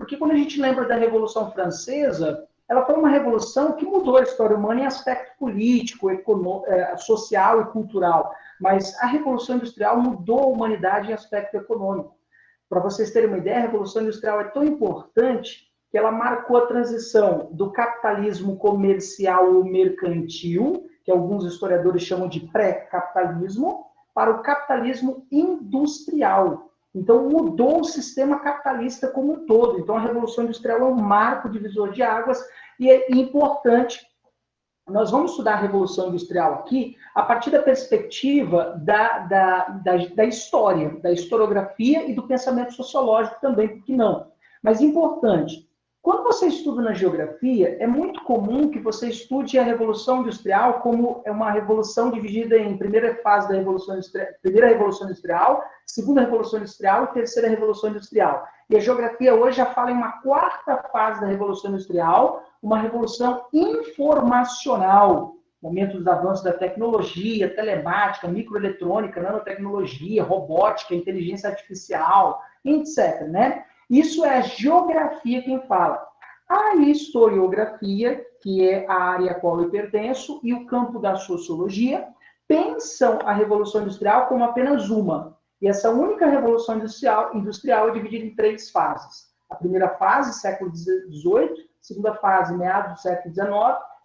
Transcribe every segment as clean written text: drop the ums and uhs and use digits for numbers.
Porque quando a gente lembra da Revolução Francesa, ela foi uma revolução que mudou a história humana em aspecto político, social e cultural. Mas a Revolução Industrial mudou a humanidade em aspecto econômico. Para vocês terem uma ideia, a Revolução Industrial é tão importante que ela marcou a transição do capitalismo comercial ou mercantil, que alguns historiadores chamam de pré-capitalismo, para o capitalismo industrial. Então, mudou o sistema capitalista como um todo. Então, a Revolução Industrial é um marco divisor de águas e é importante. Nós vamos estudar a Revolução Industrial aqui a partir da perspectiva da história, da historiografia e do pensamento sociológico também, por que não? Mas importante, quando você estuda na geografia, é muito comum que você estude a Revolução Industrial como uma revolução dividida em primeira fase da Revolução Industrial, primeira Revolução Industrial, segunda Revolução Industrial e terceira Revolução Industrial. E a geografia hoje já fala em uma quarta fase da Revolução Industrial, uma revolução informacional, momentos do avanço da tecnologia, telemática, microeletrônica, nanotecnologia, robótica, inteligência artificial, etc., né? Isso é a geografia quem fala. A historiografia, que é a área a qual eu pertenço, e o campo da sociologia, pensam a Revolução Industrial como apenas uma. E essa única Revolução Industrial é dividida em 3 fases. A primeira fase, século XVIII, segunda fase, meados do século XIX,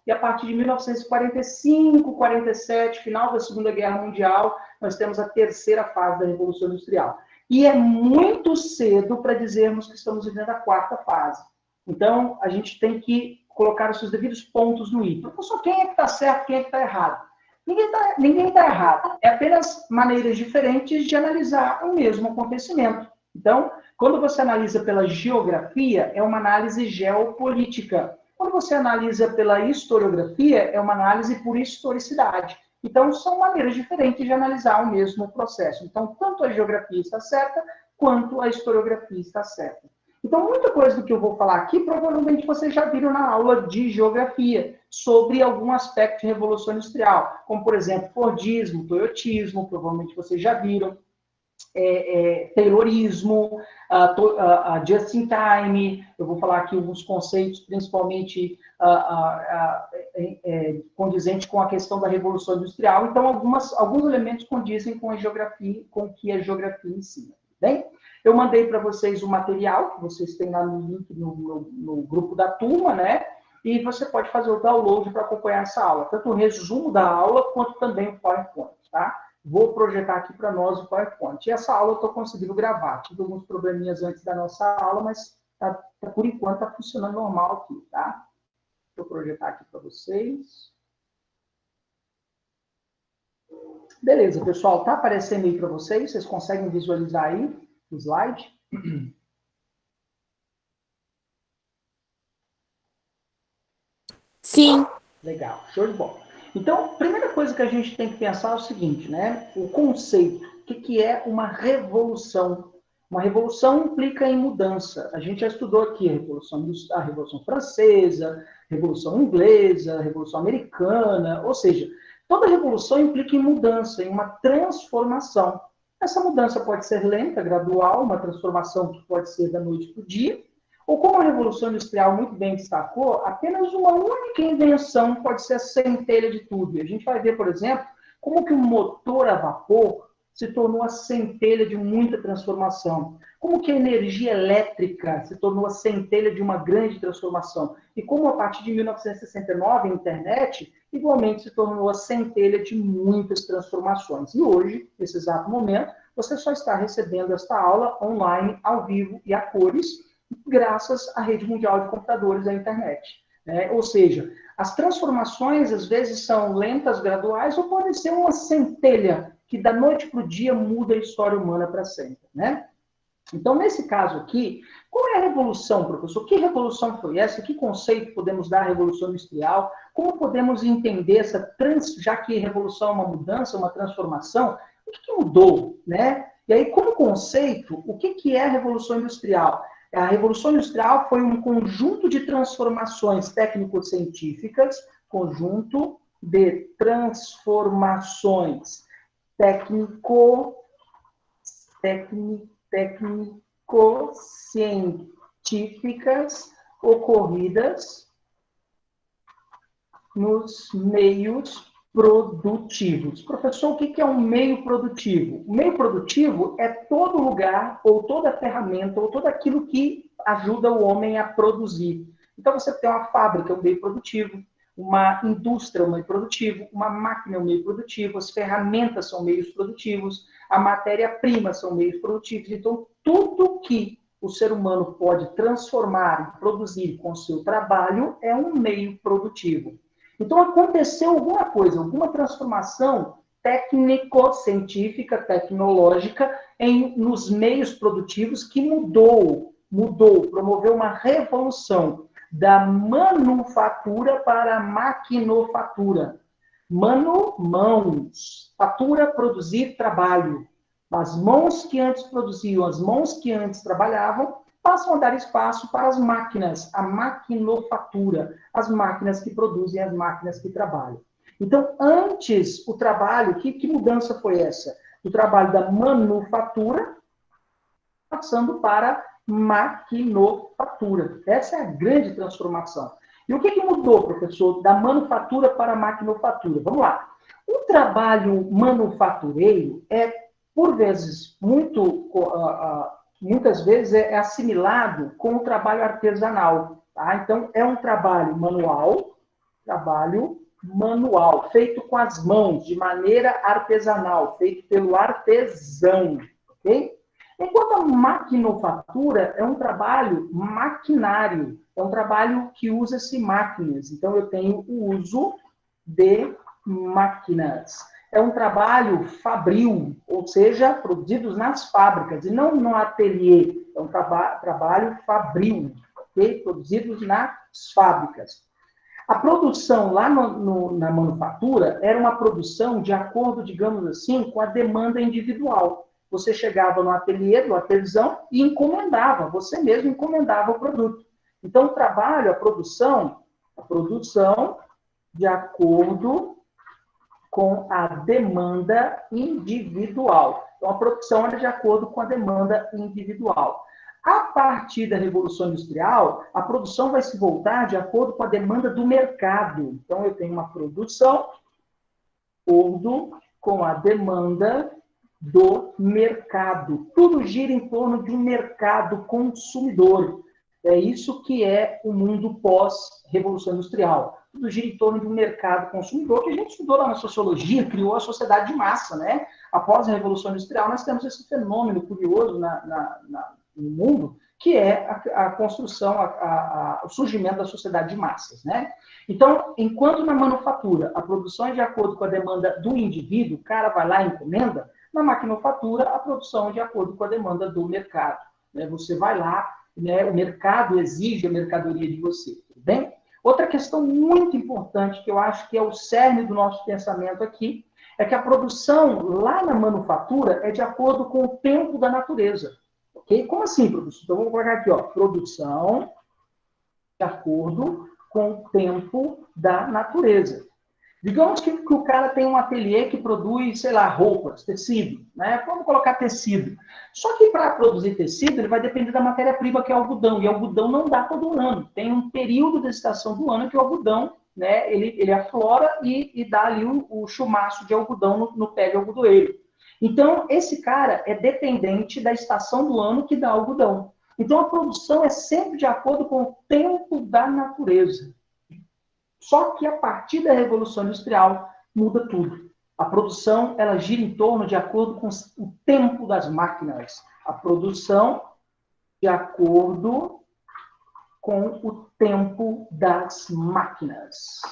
e a partir de 1945, 47, final da Segunda Guerra Mundial, nós temos a terceira fase da Revolução Industrial. E é muito cedo para dizermos que estamos vivendo a quarta fase. Então, a gente tem que colocar os seus devidos pontos no i. Professor, quem é que está certo, quem é que está errado? Ninguém está errado. É apenas maneiras diferentes de analisar o mesmo acontecimento. Então, quando você analisa pela geografia, é uma análise geopolítica. Quando você analisa pela historiografia, é uma análise por historicidade. Então, são maneiras diferentes de analisar o mesmo processo. Então, tanto a geografia está certa, quanto a historiografia está certa. Então, muita coisa do que eu vou falar aqui, provavelmente vocês já viram na aula de geografia, sobre algum aspecto de Revolução Industrial, como, por exemplo, Fordismo, Toyotismo, provavelmente vocês já viram, Taylorismo, just in time. Eu vou falar aqui alguns conceitos, principalmente condizentes com a questão da Revolução Industrial. Então, alguns elementos condizem com a geografia, com o que a geografia ensina. Bem, eu mandei para vocês o material, que vocês têm lá no link no grupo da turma, né? E você pode fazer o download para acompanhar essa aula, tanto o resumo da aula, quanto também o PowerPoint, tá? Vou projetar aqui para nós o PowerPoint. E essa aula eu estou conseguindo gravar. Tive alguns probleminhas antes da nossa aula, mas por enquanto está funcionando normal aqui, tá? Vou projetar aqui para vocês. Beleza, pessoal. Está aparecendo aí para vocês? Vocês conseguem visualizar aí o slide? Sim. Legal, show de bola. Então, a primeira coisa que a gente tem que pensar é o seguinte, né? O conceito. O que é uma revolução? Uma revolução implica em mudança. A gente já estudou aqui a Revolução Francesa, a Revolução Inglesa, a Revolução Americana, ou seja, toda revolução implica em mudança, em uma transformação. Essa mudança pode ser lenta, gradual, uma transformação que pode ser da noite para o dia, ou como a Revolução Industrial muito bem destacou, apenas uma única invenção pode ser a centelha de tudo. E a gente vai ver, por exemplo, como que o motor a vapor se tornou a centelha de muita transformação. Como que a energia elétrica se tornou a centelha de uma grande transformação. E como, a partir de 1969, a internet igualmente se tornou a centelha de muitas transformações. E hoje, nesse exato momento, você só está recebendo esta aula online, ao vivo e a cores, graças à rede mundial de computadores da internet. Ou seja, as transformações, às vezes, são lentas, graduais, ou podem ser uma centelha que, da noite para o dia, muda a história humana para sempre. Né? Então, nesse caso aqui, qual é a revolução, professor? Que revolução foi essa? Que conceito podemos dar à Revolução Industrial? Como podemos entender já que revolução é uma mudança, uma transformação, o que mudou? Né? E aí, como conceito, o que é a Revolução Industrial? A Revolução Industrial foi um conjunto de transformações técnico-científicas, conjunto de transformações técnico-científicas típicas ocorridas nos meios produtivos. Professor, o que é um meio produtivo? O meio produtivo é todo lugar, ou toda ferramenta, ou tudo aquilo que ajuda o homem a produzir. Então, você tem uma fábrica, um meio produtivo, uma indústria, um meio produtivo, uma máquina, um meio produtivo, as ferramentas são meios produtivos, a matéria-prima são meios produtivos. Então, tudo que o ser humano pode transformar e produzir com o seu trabalho é um meio produtivo. Então, aconteceu alguma coisa, alguma transformação técnico-científica, tecnológica, nos meios produtivos que mudou, promoveu uma revolução da manufatura para a maquinofatura. Mãos. Fatura, produzir, trabalho. As mãos que antes produziam, as mãos que antes trabalhavam, passam a dar espaço para as máquinas, a maquinofatura, as máquinas que produzem, as máquinas que trabalham. Então, antes, o trabalho, que mudança foi essa? O trabalho da manufatura, passando para maquinofatura. Essa é a grande transformação. E o que mudou, professor, da manufatura para a maquinofatura? Vamos lá. O trabalho manufatureiro é, por vezes, muitas vezes é assimilado com o trabalho artesanal. Tá? Então, é um trabalho manual, feito com as mãos, de maneira artesanal, feito pelo artesão. Ok? Enquanto a maquinofatura é um trabalho maquinário, é um trabalho que usa-se máquinas. Então, eu tenho o uso de máquinas. É um trabalho fabril, ou seja, produzidos nas fábricas, e não no ateliê. É um trabalho fabril, okay? Produzidos nas fábricas. A produção lá na manufatura era uma produção de acordo, digamos assim, com a demanda individual. Você chegava no ateliê do artesão e encomendava, você mesmo encomendava o produto. Então, o trabalho, a produção de acordo com a demanda individual. Então, a produção era de acordo com a demanda individual. A partir da Revolução Industrial, a produção vai se voltar de acordo com a demanda do mercado. Então, eu tenho uma produção de acordo com a demanda do mercado. Tudo gira em torno de um mercado consumidor. É isso que é o mundo pós-Revolução Industrial. Tudo gira em torno de um mercado consumidor, que a gente estudou lá na sociologia, criou a sociedade de massa, né? Após a Revolução Industrial, nós temos esse fenômeno curioso no mundo, que é a construção, o surgimento da sociedade de massas, né? Então, enquanto na manufatura a produção é de acordo com a demanda do indivíduo, o cara vai lá e encomenda, na maquinofatura a produção é de acordo com a demanda do mercado. Né? Você vai lá, né, o mercado exige a mercadoria de você, tudo bem? Outra questão muito importante, que eu acho que é o cerne do nosso pensamento aqui, é que a produção lá na manufatura é de acordo com o tempo da natureza. Ok? Como assim, professor? Então, vamos colocar aqui, ó, produção de acordo com o tempo da natureza. Digamos que o cara tem um ateliê que produz, sei lá, roupas, tecido, né? Vamos colocar tecido. Só que para produzir tecido, ele vai depender da matéria-prima, que é o algodão. E o algodão não dá todo ano. Tem um período da estação do ano que o algodão, né, ele aflora e dá ali o chumaço de algodão no pé de algodoeiro. Então, esse cara é dependente da estação do ano que dá algodão. Então, a produção é sempre de acordo com o tempo da natureza. Só que a partir da Revolução Industrial muda tudo. A produção, ela gira em torno de acordo com o tempo das máquinas. A produção de acordo com o tempo das máquinas.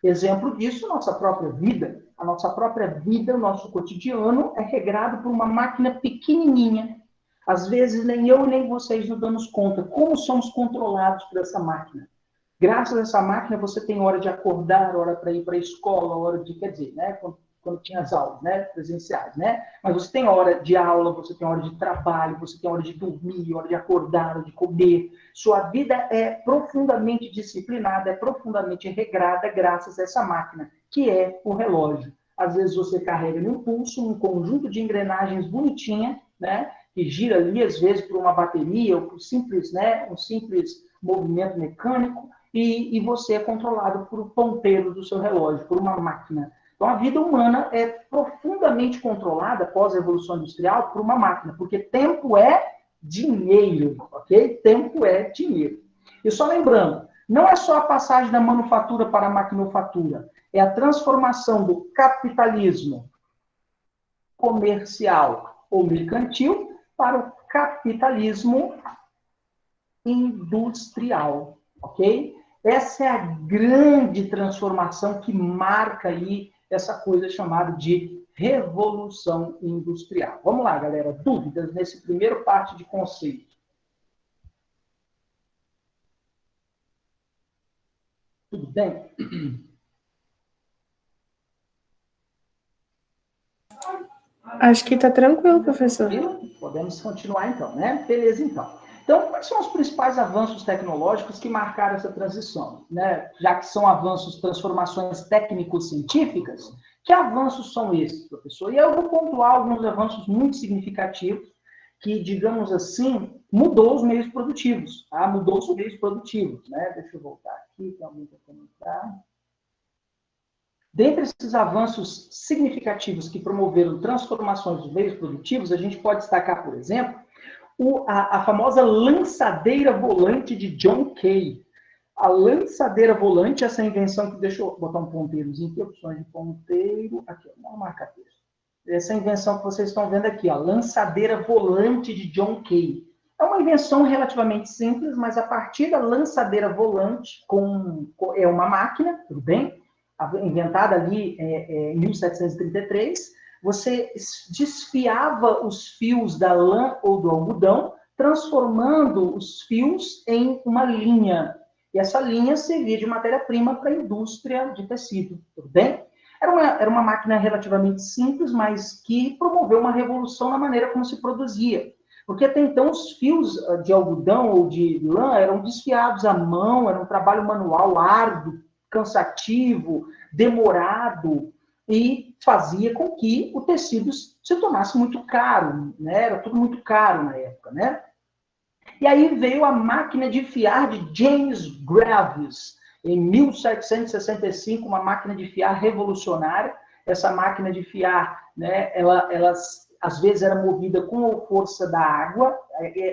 Exemplo disso, nossa própria vida. A nossa própria vida, o nosso cotidiano, é regrado por uma máquina pequenininha. Às vezes, nem eu nem vocês nos damos conta como somos controlados por essa máquina. Graças a essa máquina, você tem hora de acordar, hora para ir para a escola, hora de, quer dizer, né, quando tinha as aulas, né, presenciais, né? Mas você tem hora de aula, você tem hora de trabalho, você tem hora de dormir, hora de acordar, hora de comer. Sua vida é profundamente disciplinada, é profundamente regrada graças a essa máquina, que é o relógio. Às vezes você carrega no pulso um conjunto de engrenagens bonitinha, né, que gira ali, às vezes, por uma bateria ou por simples, né, um simples movimento mecânico, e você é controlado por ponteiros do seu relógio, por uma máquina. Então, a vida humana é profundamente controlada, após a Revolução Industrial, por uma máquina, porque tempo é dinheiro, ok? Tempo é dinheiro. E só lembrando, não é só a passagem da manufatura para a maquinofatura, é a transformação do capitalismo comercial ou mercantil para o capitalismo industrial, ok? Essa é a grande transformação que marca aí essa coisa chamada de revolução industrial. Vamos lá, galera, dúvidas nesse primeiro parte de conceito? Tudo bem? Acho que está tranquilo, professor. Podemos continuar então, né? Beleza, então. Então, quais são os principais avanços tecnológicos que marcaram essa transição? Né? Já que são avanços, transformações técnico-científicas, que avanços são esses, professor? E eu vou pontuar alguns avanços muito significativos que, digamos assim, mudou os meios produtivos. Tá? Mudou os meios produtivos. Né? Deixa eu voltar aqui, tem alguém para comentar. Dentre esses avanços significativos que promoveram transformações dos meios produtivos, a gente pode destacar, por exemplo, a famosa lançadeira volante de John Kay. A lançadeira volante, essa invenção que, deixa eu botar um ponteirozinho aqui, opções de ponteiro, aqui, vamos marcar texto. Essa invenção que vocês estão vendo aqui, a lançadeira volante de John Kay. É uma invenção relativamente simples, mas a partir da lançadeira volante, é uma máquina, tudo bem? Inventada ali em 1733, você desfiava os fios da lã ou do algodão, transformando os fios em uma linha. E essa linha servia de matéria-prima para a indústria de tecido, tudo bem? Era uma máquina relativamente simples, mas que promoveu uma revolução na maneira como se produzia. Porque até então os fios de algodão ou de lã eram desfiados à mão, era um trabalho manual árduo, cansativo, demorado, e fazia com que o tecido se tornasse muito caro, né? Era tudo muito caro na época, né? E aí veio a máquina de fiar de James Graves, em 1765, uma máquina de fiar revolucionária. Essa máquina de fiar, né, ela às vezes era movida com a força da água,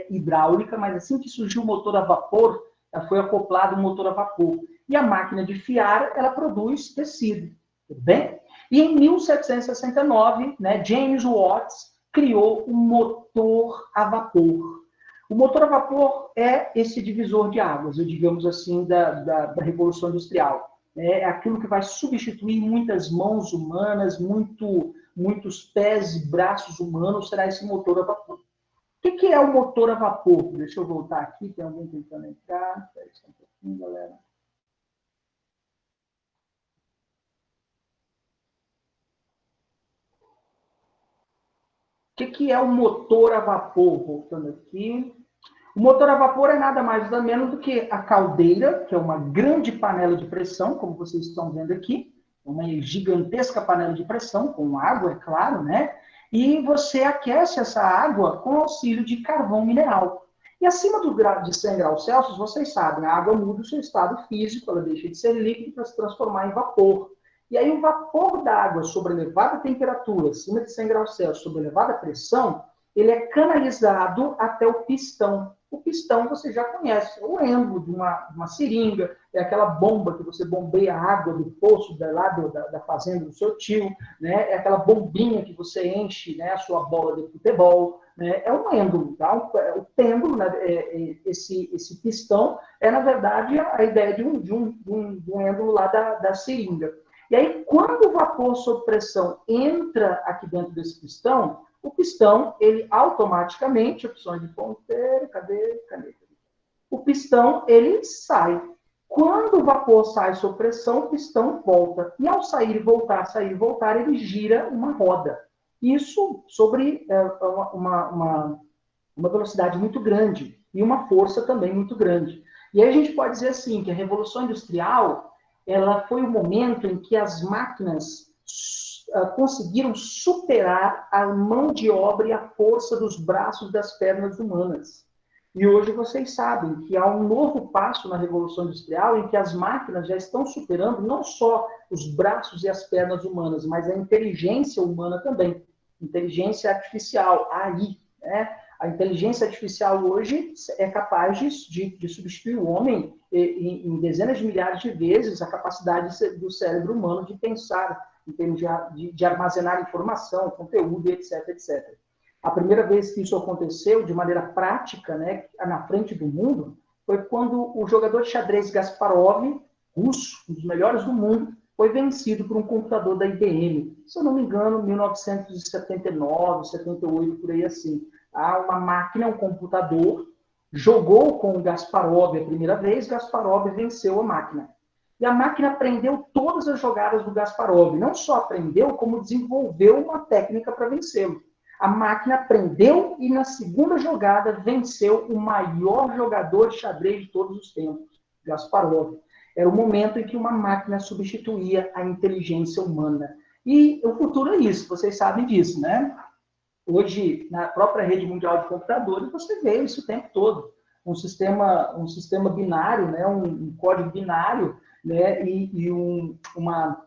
hidráulica, mas assim que surgiu o motor a vapor, foi acoplado o motor a vapor. E a máquina de fiar, ela produz tecido, tudo bem? E em 1769, né, James Watts criou um motor a vapor. O motor a vapor é esse divisor de águas, digamos assim, da Revolução Industrial. É aquilo que vai substituir muitas mãos humanas, muitos pés e braços humanos, será esse motor a vapor. O que é o motor a vapor? Deixa eu voltar aqui, tem alguém tentando entrar. Espera aí um pouquinho, galera. O que é o motor a vapor? Voltando aqui. O motor a vapor é nada mais nada menos do que a caldeira, que é uma grande panela de pressão, como vocês estão vendo aqui, uma gigantesca panela de pressão, com água, é claro, né? E você aquece essa água com auxílio de carvão mineral. E acima do grau de 100 graus Celsius, vocês sabem, a água muda o seu estado físico, ela deixa de ser líquido para se transformar em vapor. E aí o vapor da água sobre elevada temperatura, acima de 100 graus Celsius, sob elevada pressão, ele é canalizado até o pistão. O pistão você já conhece, o êmbolo de uma seringa, é aquela bomba que você bombeia a água do poço da fazenda do seu tio, né? É aquela bombinha que você enche, né, a sua bola de futebol, né? É um êmbolo, tá? O pêndulo, né, esse pistão, é na verdade a ideia de um êmbolo lá da seringa. E aí, quando o vapor sob pressão entra aqui dentro desse pistão, o pistão, ele automaticamente, opções de ponteiro, cadê? Caneta. O pistão, ele sai. Quando o vapor sai sob pressão, o pistão volta. E ao sair e voltar, ele gira uma roda. Isso sobre uma velocidade muito grande e uma força também muito grande. E aí a gente pode dizer assim, que a Revolução Industrial, ela foi o momento em que as máquinas conseguiram superar a mão de obra e a força dos braços e das pernas humanas. E hoje vocês sabem que há um novo passo na Revolução Industrial em que as máquinas já estão superando não só os braços e as pernas humanas, mas a inteligência humana também. Inteligência artificial, AI, né? A inteligência artificial hoje é capaz de substituir o homem em dezenas de milhares de vezes a capacidade do cérebro humano de pensar, em termos de armazenar informação, conteúdo, etc, etc. A primeira vez que isso aconteceu de maneira prática, né, na frente do mundo, foi quando o jogador de xadrez Kasparov, russo, um dos melhores do mundo, foi vencido por um computador da IBM. Se eu não me engano, 1979, 78, por aí assim. Uma máquina, um computador, jogou com o Kasparov a primeira vez, Kasparov venceu a máquina. E a máquina aprendeu todas as jogadas do Kasparov. Não só aprendeu, como desenvolveu uma técnica para vencê-lo. A máquina aprendeu e, na segunda jogada, venceu o maior jogador de xadrez de todos os tempos, Kasparov. Era o momento em que uma máquina substituía a inteligência humana. E o futuro é isso, vocês sabem disso, né? Hoje, na própria rede mundial de computadores, você vê isso o tempo todo. Um sistema binário, né? Um código binário, né? E uma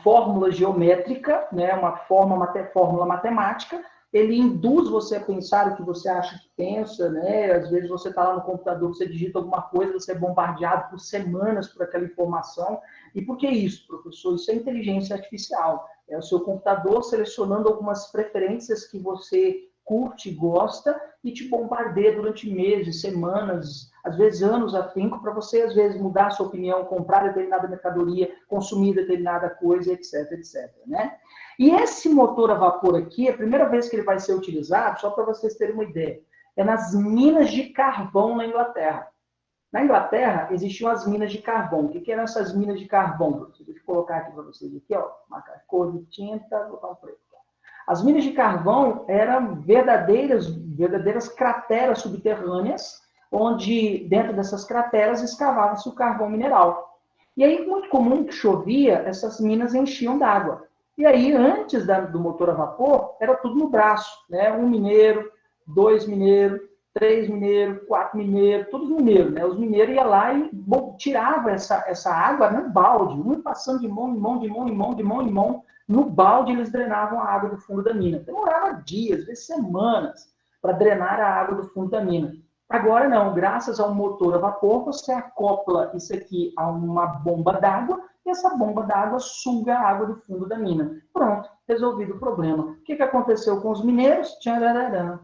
fórmula geométrica, né? Uma fórmula matemática, ele induz você a pensar o que você acha que pensa, né? Às vezes você está lá no computador, você digita alguma coisa, você é bombardeado por semanas por aquela informação. E por que isso, professor? Isso é inteligência artificial. É o seu computador selecionando algumas preferências que você curte e gosta e te bombardeia durante meses, semanas, às vezes anos a fim, para você, às vezes, mudar a sua opinião, comprar determinada mercadoria, consumir determinada coisa, etc, etc, né? E esse motor a vapor aqui, a primeira vez que ele vai ser utilizado, só para vocês terem uma ideia, é nas minas de carvão na Inglaterra. Na Inglaterra, existiam as minas de carvão. O que eram essas minas de carvão? Deixa eu colocar aqui para vocês, aqui, ó, uma cor de tinta, vou botar um preto. As minas de carvão eram verdadeiras crateras subterrâneas, onde dentro dessas crateras escavava-se o carvão mineral. E aí, muito comum que chovia, essas minas enchiam d'água. E aí, antes do motor a vapor, era tudo no braço, né? 1 mineiro, 2 mineiros, 3 mineiros, 4 mineiros, todos mineiros, né? Os mineiros iam lá e tiravam essa água no balde, um passando de mão em mão, de mão em mão, de mão em mão. No balde, eles drenavam a água do fundo da mina. Demorava dias, às vezes semanas, para drenar a água do fundo da mina. Agora não, graças ao motor a vapor, você acopla isso aqui a uma bomba d'água e essa bomba d'água suga a água do fundo da mina. Pronto, resolvido o problema. O que aconteceu com os mineiros? Tchararã,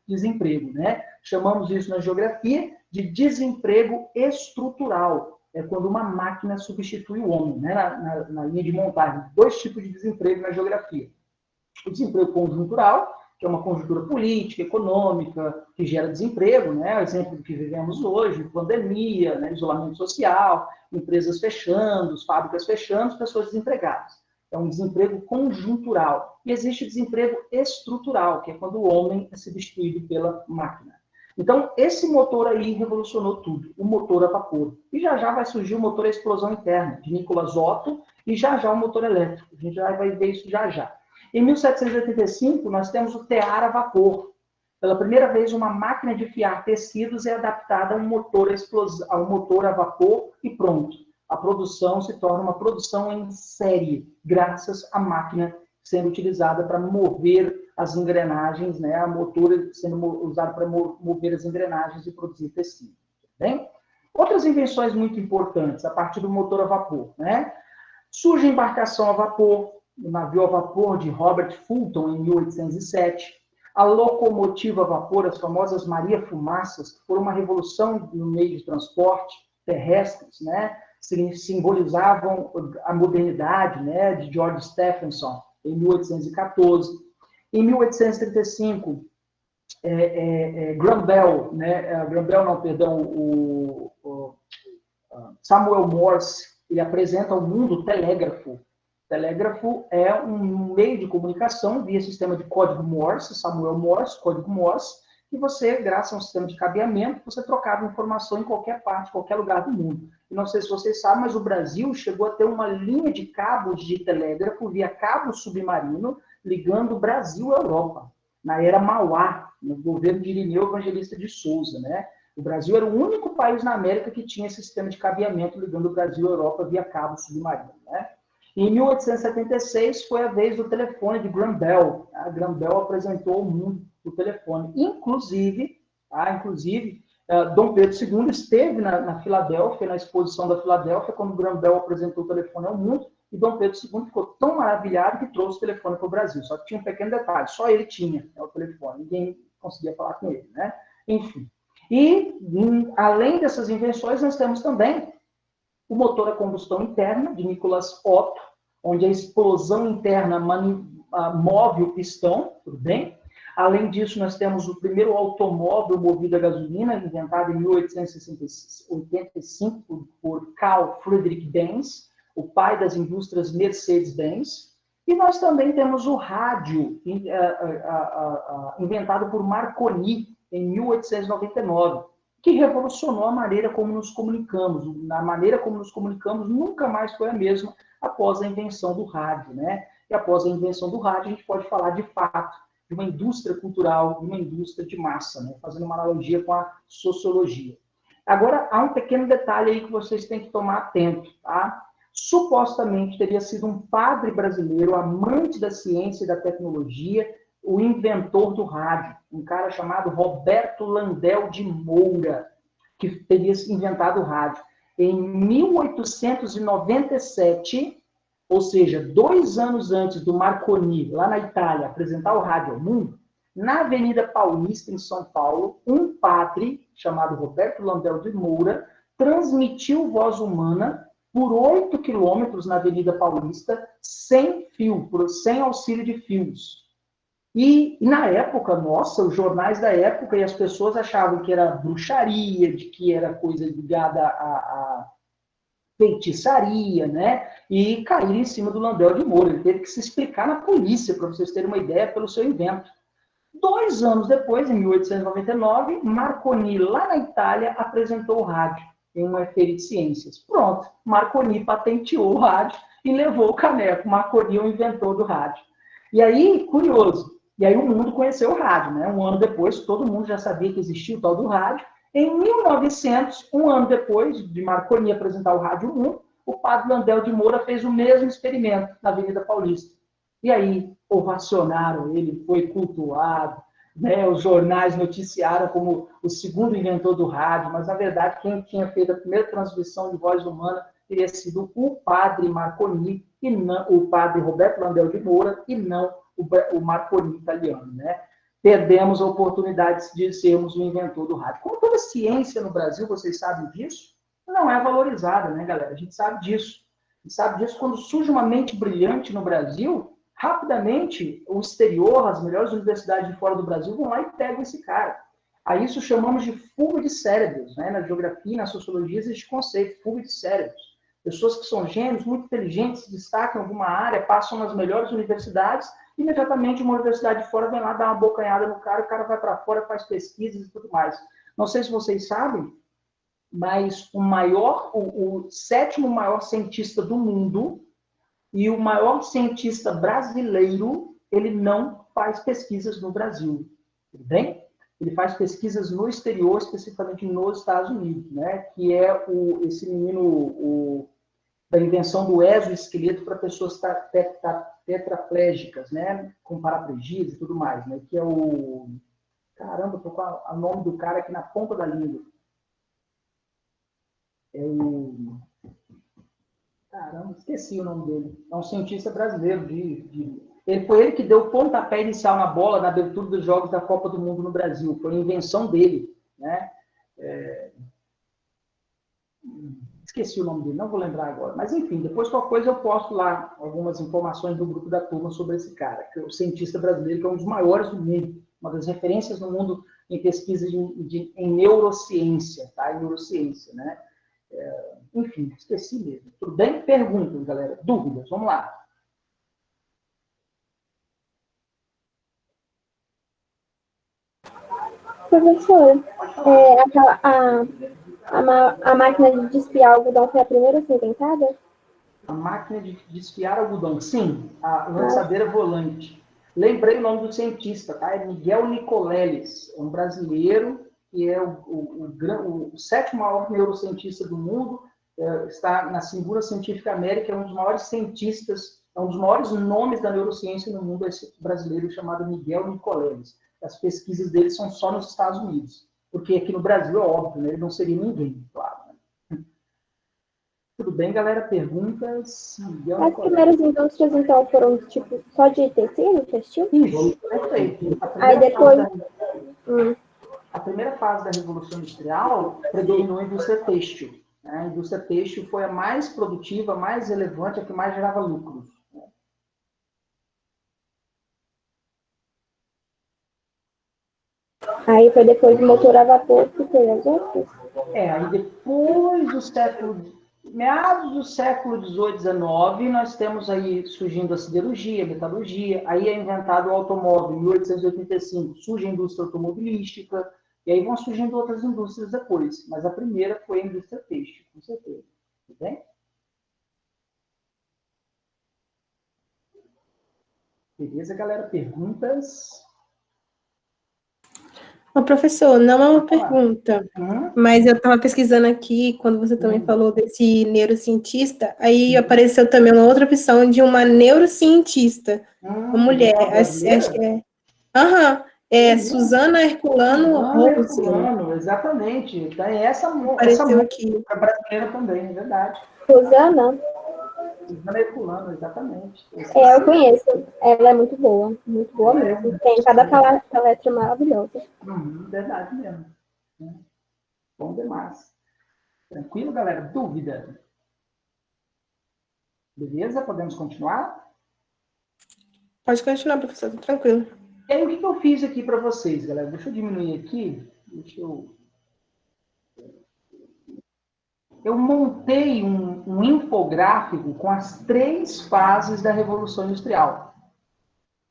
desemprego, né? Chamamos isso na geografia de desemprego estrutural. É quando uma máquina substitui o homem, né? Na linha de montagem. 2 tipos de desemprego na geografia. O desemprego conjuntural, que é uma conjuntura política, econômica, que gera desemprego, né? O exemplo do que vivemos hoje, pandemia, né? Isolamento social, empresas fechando, fábricas fechando, pessoas desempregadas. É um desemprego conjuntural. E existe desemprego estrutural, que é quando o homem é substituído pela máquina. Então, esse motor aí revolucionou tudo, o motor a vapor. E já já vai surgir o motor a explosão interna, de Nicolas Otto, e já já o motor elétrico. A gente já vai ver isso já já. Em 1785, nós temos o tear a vapor. Pela primeira vez, uma máquina de fiar tecidos é adaptada a um motor a vapor e pronto. A produção se torna uma produção em série, graças à máquina sendo utilizada para mover as engrenagens, né? A motor sendo usado para mover as engrenagens e produzir tecido. Bem? Outras invenções muito importantes a partir do motor a vapor, né? Surge a embarcação a vapor, o navio a vapor de Robert Fulton, em 1807. A locomotiva a vapor, as famosas Maria Fumaças, que foram uma revolução no meio de transporte terrestres, né? Simbolizavam a modernidade, né? De George Stephenson, em 1814. Em 1835, Graham Bell, né? Graham Bell, não, perdão, Samuel Morse, ele apresenta ao mundo o telégrafo. Telégrafo é um meio de comunicação via sistema de código Morse, Samuel Morse, código Morse, e você, graças a um sistema de cabeamento, você trocava informação em qualquer parte, qualquer lugar do mundo. E não sei se vocês sabem, mas o Brasil chegou a ter uma linha de cabos de telégrafo via cabo submarino, ligando o Brasil à Europa, na era Mauá, no governo de Irineu Evangelista de Souza, né? O Brasil era o único país na América que tinha esse sistema de cabeamento ligando o Brasil à Europa via cabo submarino, né? Em 1876 foi a vez do telefone de Graham Bell. A Graham Bell apresentou ao mundo o telefone. Inclusive, Dom Pedro II esteve na Filadélfia, na exposição da Filadélfia, quando Graham Bell apresentou o telefone ao mundo, e Dom Pedro II ficou tão maravilhado que trouxe o telefone para o Brasil. Só que tinha um pequeno detalhe, só ele tinha, né, o telefone, ninguém conseguia falar com ele, né? Enfim. E, além dessas invenções, nós temos também o motor a combustão interna, de Nicholas Otto, onde a explosão interna move o pistão, tudo bem? Além disso, nós temos o primeiro automóvel movido a gasolina, inventado em 1885 por Carl Friedrich Benz, o pai das indústrias Mercedes-Benz. E nós também temos o rádio, inventado por Marconi, em 1899, que revolucionou a maneira como nos comunicamos. A maneira como nos comunicamos nunca mais foi a mesma após a invenção do rádio, né? E após a invenção do rádio, a gente pode falar, de fato, de uma indústria cultural, de uma indústria de massa, né? Fazendo uma analogia com a sociologia. Agora, há um pequeno detalhe aí que vocês têm que tomar atento, tá? Supostamente teria sido um padre brasileiro, amante da ciência e da tecnologia, o inventor do rádio, um cara chamado Roberto Landel de Moura, que teria inventado o rádio. Em 1897, ou seja, 2 anos antes do Marconi, lá na Itália, apresentar o rádio ao mundo, na Avenida Paulista, em São Paulo, um padre, chamado Roberto Landel de Moura, transmitiu voz humana por 8 quilômetros na Avenida Paulista, sem fio, sem auxílio de fios. E na época, nossa, os jornais da época e as pessoas achavam que era bruxaria, de que era coisa ligada a feitiçaria, né? E caíram em cima do Landel de Moura. Ele teve que se explicar na polícia, para vocês terem uma ideia, pelo seu invento. 2 anos depois, em 1899, Marconi, lá na Itália, apresentou o rádio em uma feira de ciências. Pronto, Marconi patenteou o rádio e levou o caneco. Marconi é o inventor do rádio. E aí, curioso, e aí o mundo conheceu o rádio, né? 1 ano depois, todo mundo já sabia que existia o tal do rádio. Em 1900, 1 ano depois de Marconi apresentar o rádio 1, o padre Landel de Moura fez o mesmo experimento na Avenida Paulista. E aí, ovacionaram ele, foi cultuado, né? Os jornais noticiaram como o segundo inventor do rádio, mas, na verdade, quem tinha feito a primeira transmissão de voz humana teria sido o padre Marconi, e não, o padre Roberto Landel de Moura, e não o Marconi italiano, né? Perdemos a oportunidade de sermos o inventor do rádio. Como toda ciência no Brasil, vocês sabem disso, não é valorizada, né, galera? A gente sabe disso. A gente sabe disso quando surge uma mente brilhante no Brasil, rapidamente o exterior, as melhores universidades de fora do Brasil vão lá e pegam esse cara. A isso chamamos de fuga de cérebros, né? Na geografia e na sociologia existe conceito, fuga de cérebros. Pessoas que são gênios, muito inteligentes, se destacam em alguma área, passam nas melhores universidades, e imediatamente uma universidade de fora vem lá dar uma bocanhada no cara, o cara vai para fora, faz pesquisas e tudo mais. Não sei se vocês sabem, mas o 7º maior cientista do mundo e o maior cientista brasileiro, ele não faz pesquisas no Brasil, tudo bem? Ele faz pesquisas no exterior, especificamente nos Estados Unidos, né? Que é esse menino da invenção do exoesqueleto para pessoas tetraplégicas, né? Com paraplegia e tudo mais, né? Que é o... Caramba, estou com o nome do cara aqui na ponta da língua. É o... Caramba, esqueci o nome dele. É um cientista brasileiro. Foi ele que deu o pontapé inicial na bola na abertura dos Jogos da Copa do Mundo no Brasil. Foi a invenção dele, né? Esqueci o nome dele, não vou lembrar agora. Mas, enfim, depois qualquer coisa eu posto lá algumas informações do grupo da turma sobre esse cara, que é o cientista brasileiro, que é um dos maiores do mundo, uma das referências no mundo em pesquisa em neurociência, tá? Em neurociência, né? Enfim, esqueci mesmo. Tudo bem? Perguntas, galera. Dúvidas? Vamos lá. Professor, a máquina de desfiar algodão foi a primeira a ser inventada? A máquina de desfiar algodão, sim, a lançadeira volante. Lembrei o nome do cientista, tá? É Miguel Nicoleles, um brasileiro que é o sétimo maior neurocientista do mundo, está na Segunda Científica América, é um dos maiores cientistas, é um dos maiores nomes da neurociência no mundo, esse brasileiro chamado Miguel Nicoleles. As pesquisas dele são só nos Estados Unidos, porque aqui no Brasil é óbvio, né? Ele não seria ninguém, claro. Tudo bem, galera? Perguntas? Miguel As primeiras indústrias, então, foram, tipo, só de tecido, textil? Isso, perfeito. Aí depois... A primeira fase da Revolução Industrial predominou a indústria têxtil. Né? A indústria têxtil foi a mais produtiva, a mais relevante, a que mais gerava lucros. Aí foi depois do motor a vapor que teve as outras? Aí depois do meados do século XVIII, XIX, nós temos aí surgindo a siderurgia, a metalurgia, aí é inventado o automóvel, em 1885 surge a indústria automobilística, e aí vão surgindo outras indústrias depois, mas a primeira foi a indústria têxtil, com certeza. Tudo bem? Beleza, galera? Perguntas? Ô, professor, não é uma pergunta, mas eu estava pesquisando aqui, quando você também falou desse neurocientista, aí apareceu também uma outra opção de uma neurocientista, uma mulher, acho que é... Suzana Herculano Rose. Exatamente. Essa apareceu aqui. É brasileira também, é verdade. Suzana Herculano, exatamente. Eu conheço. Ela é muito boa mesmo. Tem cada palestra maravilhosa. Verdade mesmo. Bom demais. Tranquilo, galera? Dúvida? Beleza? Podemos continuar? Pode continuar, professor, tranquilo. E aí, o que eu fiz aqui para vocês, galera? Deixa eu diminuir aqui. Eu montei um infográfico com as 3 fases da Revolução Industrial.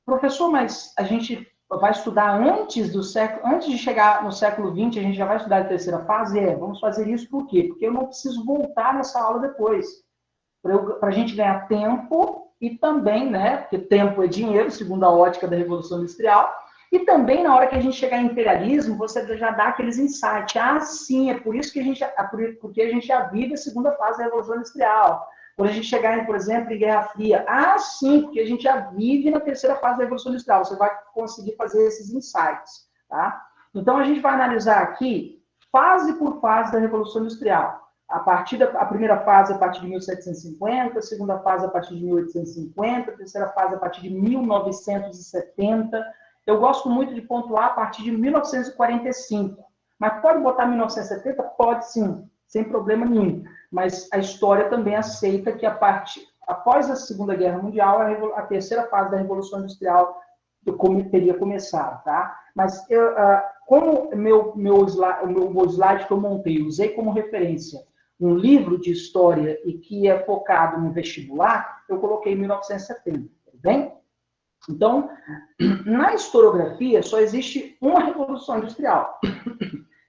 Professor, mas a gente vai estudar antes de chegar no século XX, a gente já vai estudar a terceira fase? Vamos fazer isso por quê? Porque eu não preciso voltar nessa aula depois. Para a gente ganhar tempo e também, né, porque tempo é dinheiro, segundo a ótica da Revolução Industrial, e também na hora que a gente chegar em imperialismo, você já dá aqueles insights. Sim, é por isso que porque a gente já vive a segunda fase da Revolução Industrial. Quando a gente chegar, por exemplo, em Guerra Fria, sim, porque a gente já vive na terceira fase da Revolução Industrial. Você vai conseguir fazer esses insights, tá? Então, a gente vai analisar aqui, fase por fase da Revolução Industrial. A primeira fase a partir de 1750, a segunda fase a partir de 1850, a terceira fase a partir de 1970. Eu gosto muito de pontuar a partir de 1945. Mas pode botar 1970? Pode sim, sem problema nenhum. Mas a história também aceita que após a Segunda Guerra Mundial, a terceira fase da Revolução Industrial teria começado, tá? Mas como o slide que eu montei, usei como referência um livro de história e que é focado no vestibular, eu coloquei 1970, tudo bem? Então, na historiografia, só existe uma Revolução Industrial.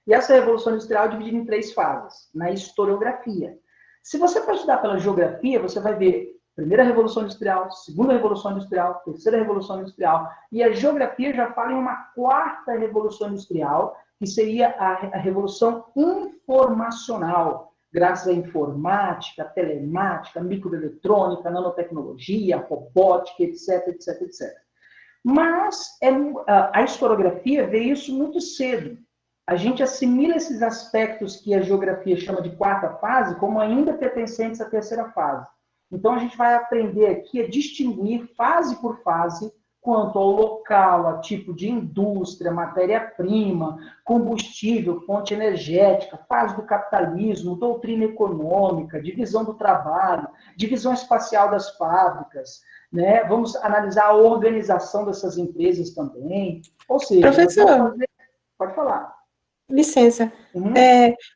E essa Revolução Industrial é dividida em 3 fases, na historiografia. Se você for estudar pela geografia, você vai ver Primeira Revolução Industrial, Segunda Revolução Industrial, Terceira Revolução Industrial, e a geografia já fala em uma 4ª Revolução Industrial, que seria a Revolução Informacional, graças à informática, telemática, microeletrônica, nanotecnologia, robótica, etc, etc, etc. Mas a historiografia vê isso muito cedo. A gente assimila esses aspectos que a geografia chama de 4ª fase como ainda pertencentes à terceira fase. Então, a gente vai aprender aqui a distinguir fase por fase quanto ao local, a tipo de indústria, matéria-prima, combustível, fonte energética, fase do capitalismo, doutrina econômica, divisão do trabalho, divisão espacial das fábricas, né? Vamos analisar a organização dessas empresas também. Ou seja, professor, pode falar. Licença.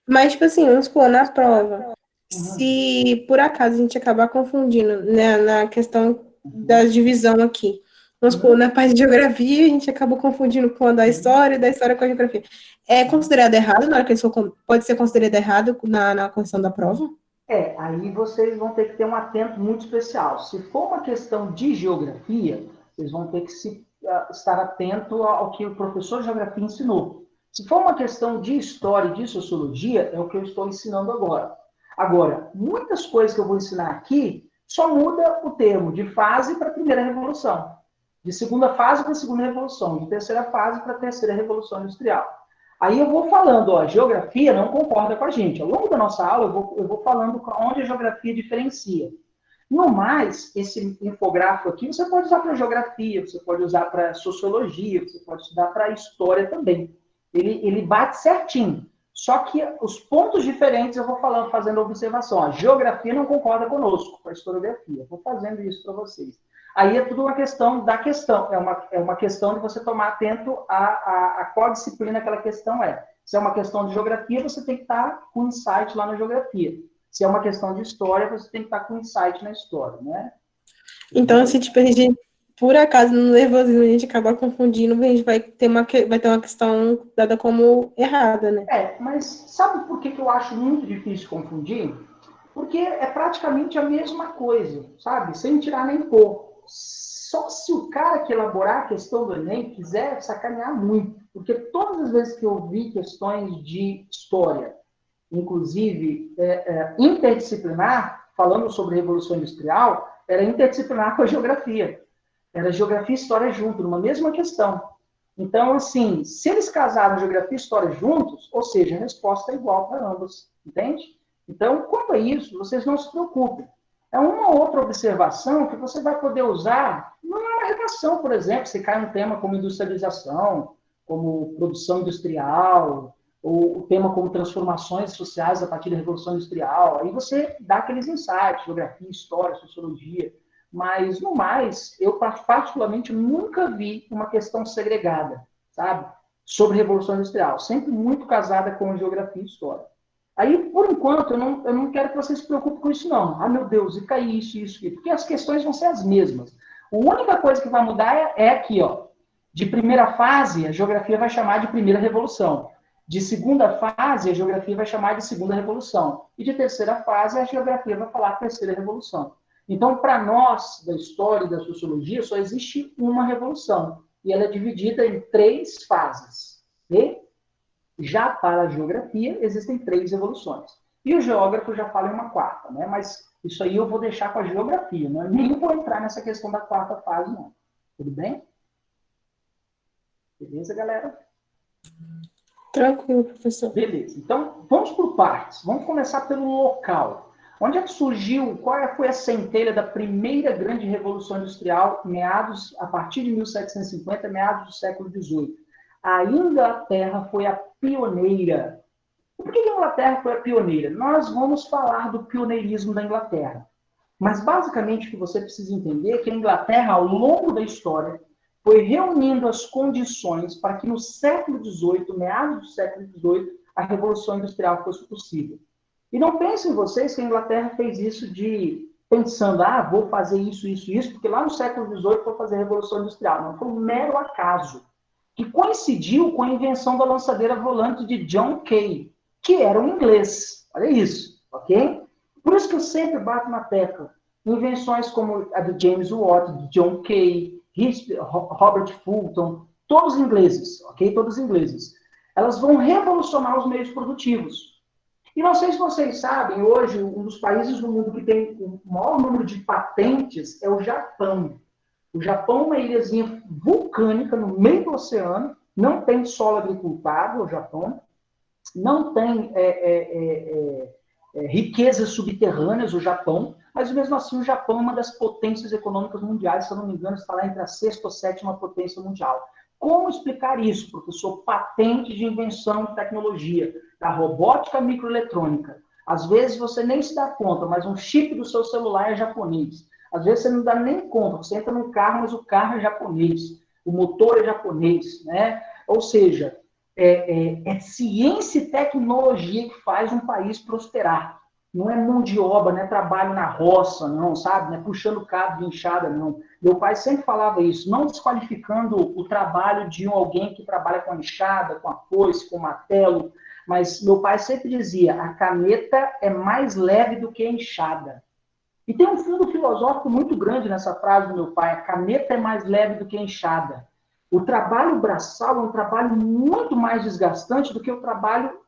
Mas, tipo assim, vamos supor, na prova, se por acaso a gente acabar confundindo, né, na questão da divisão aqui, Vamos supor, na parte de geografia, a gente acabou confundindo com a da história, e da história com a geografia. É considerado errado na hora que eles pode ser considerado errado na correção da prova? Aí vocês vão ter que ter um atento muito especial. Se for uma questão de geografia, vocês vão ter que estar atento ao que o professor de geografia ensinou. Se for uma questão de história e de sociologia, é o que eu estou ensinando agora. Agora, muitas coisas que eu vou ensinar aqui, só muda o termo de fase para a primeira revolução, de segunda fase para a segunda revolução, de terceira fase para a terceira revolução industrial. Aí eu vou falando, a geografia não concorda com a gente. Ao longo da nossa aula, eu vou falando onde a geografia diferencia. No mais, esse infográfico aqui, você pode usar para geografia, você pode usar para sociologia, você pode estudar para história também. Ele bate certinho. Só que os pontos diferentes eu vou fazendo observação. A geografia não concorda conosco, com a historiografia. Eu vou fazendo isso para vocês. Aí é tudo uma questão da questão. É uma questão de você tomar atento a qual disciplina aquela questão é. Se é uma questão de geografia, você tem que estar com insight lá na geografia. Se é uma questão de história, você tem que estar com insight na história, né? Então, se tipo, a gente, por acaso, no nervosismo, a gente acabar confundindo, a gente vai ter uma questão dada como errada, né? Mas sabe por que eu acho muito difícil confundir? Porque é praticamente a mesma coisa, sabe? Sem tirar nem pôr. Só se o cara que elaborar a questão do Enem quiser sacanear muito. Porque todas as vezes que eu vi questões de história, inclusive interdisciplinar, falando sobre Revolução Industrial, era interdisciplinar com a geografia. Era geografia e história junto, numa mesma questão. Então, assim, se eles casaram geografia e história juntos, ou seja, a resposta é igual para ambos, entende? Então, quanto a isso, vocês não se preocupem. É uma outra observação que você vai poder usar numa redação, por exemplo, se cai um tema como industrialização, como produção industrial, ou o tema como transformações sociais a partir da Revolução Industrial. Aí você dá aqueles insights, geografia, história, sociologia. Mas, no mais, eu particularmente nunca vi uma questão segregada, sabe? Sobre Revolução Industrial. Sempre muito casada com geografia e história. Aí, por enquanto, eu não quero que vocês se preocupem com isso, não. Ah, meu Deus, e cair isso, porque as questões vão ser as mesmas. A única coisa que vai mudar é aqui, ó. De primeira fase, a geografia vai chamar de primeira revolução. De segunda fase, a geografia vai chamar de segunda revolução. E de terceira fase, a geografia vai falar terceira revolução. Então, para nós, da história e da sociologia, só existe uma revolução. E ela é dividida em 3 fases. E já para a geografia, existem 3 revoluções. E o geógrafo já fala em uma 4ª, né? Mas isso aí eu vou deixar com a geografia, né? Nem vou entrar nessa questão da 4ª fase, não. Tudo bem? Beleza, galera? Tranquilo, professor. Beleza. Então, vamos por partes. Vamos começar pelo local. Onde é que surgiu, qual foi a centelha da primeira grande revolução industrial, a partir de 1750, meados do século XVIII? A Inglaterra foi a pioneira. Por que a Inglaterra foi a pioneira? Nós vamos falar do pioneirismo da Inglaterra. Mas, basicamente, o que você precisa entender é que a Inglaterra, ao longo da história, foi reunindo as condições para que no século XVIII, meados do século XVIII, a Revolução Industrial fosse possível. E não pensem vocês que a Inglaterra fez isso pensando, vou fazer isso, porque lá no século XVIII foi fazer a Revolução Industrial. Não, foi um mero acaso, que coincidiu com a invenção da lançadeira volante de John Kay, que era um inglês. Olha isso, ok? Por isso que eu sempre bato na tecla. Invenções como a de James Watt, de John Kay, Robert Fulton, todos ingleses, ok? Todos ingleses. Elas vão revolucionar os meios produtivos. E não sei se vocês sabem, hoje, um dos países do mundo que tem o maior número de patentes é o Japão. O Japão é uma ilhazinha vulcânica no meio do oceano, não tem solo agricultável, o Japão, não tem riquezas subterrâneas, o Japão, mas mesmo assim o Japão é uma das potências econômicas mundiais, se eu não me engano, está lá entre a 6ª ou 7ª potência mundial. Como explicar isso, professor? Patente de invenção de tecnologia, da robótica microeletrônica. Às vezes você nem se dá conta, mas um chip do seu celular é japonês. Às vezes você não dá nem conta, você entra num carro, mas o carro é japonês, o motor é japonês, né? Ou seja, é ciência e tecnologia que faz um país prosperar. Não é mão de obra, não é trabalho na roça, não, sabe? Não é puxando cabo de enxada, não. Meu pai sempre falava isso, não desqualificando o trabalho de alguém que trabalha com enxada, com a foice, com martelo, mas meu pai sempre dizia, a caneta é mais leve do que a enxada. E tem um fundo filosófico muito grande nessa frase do meu pai, a caneta é mais leve do que a enxada. O trabalho braçal é um trabalho muito mais desgastante do que o trabalho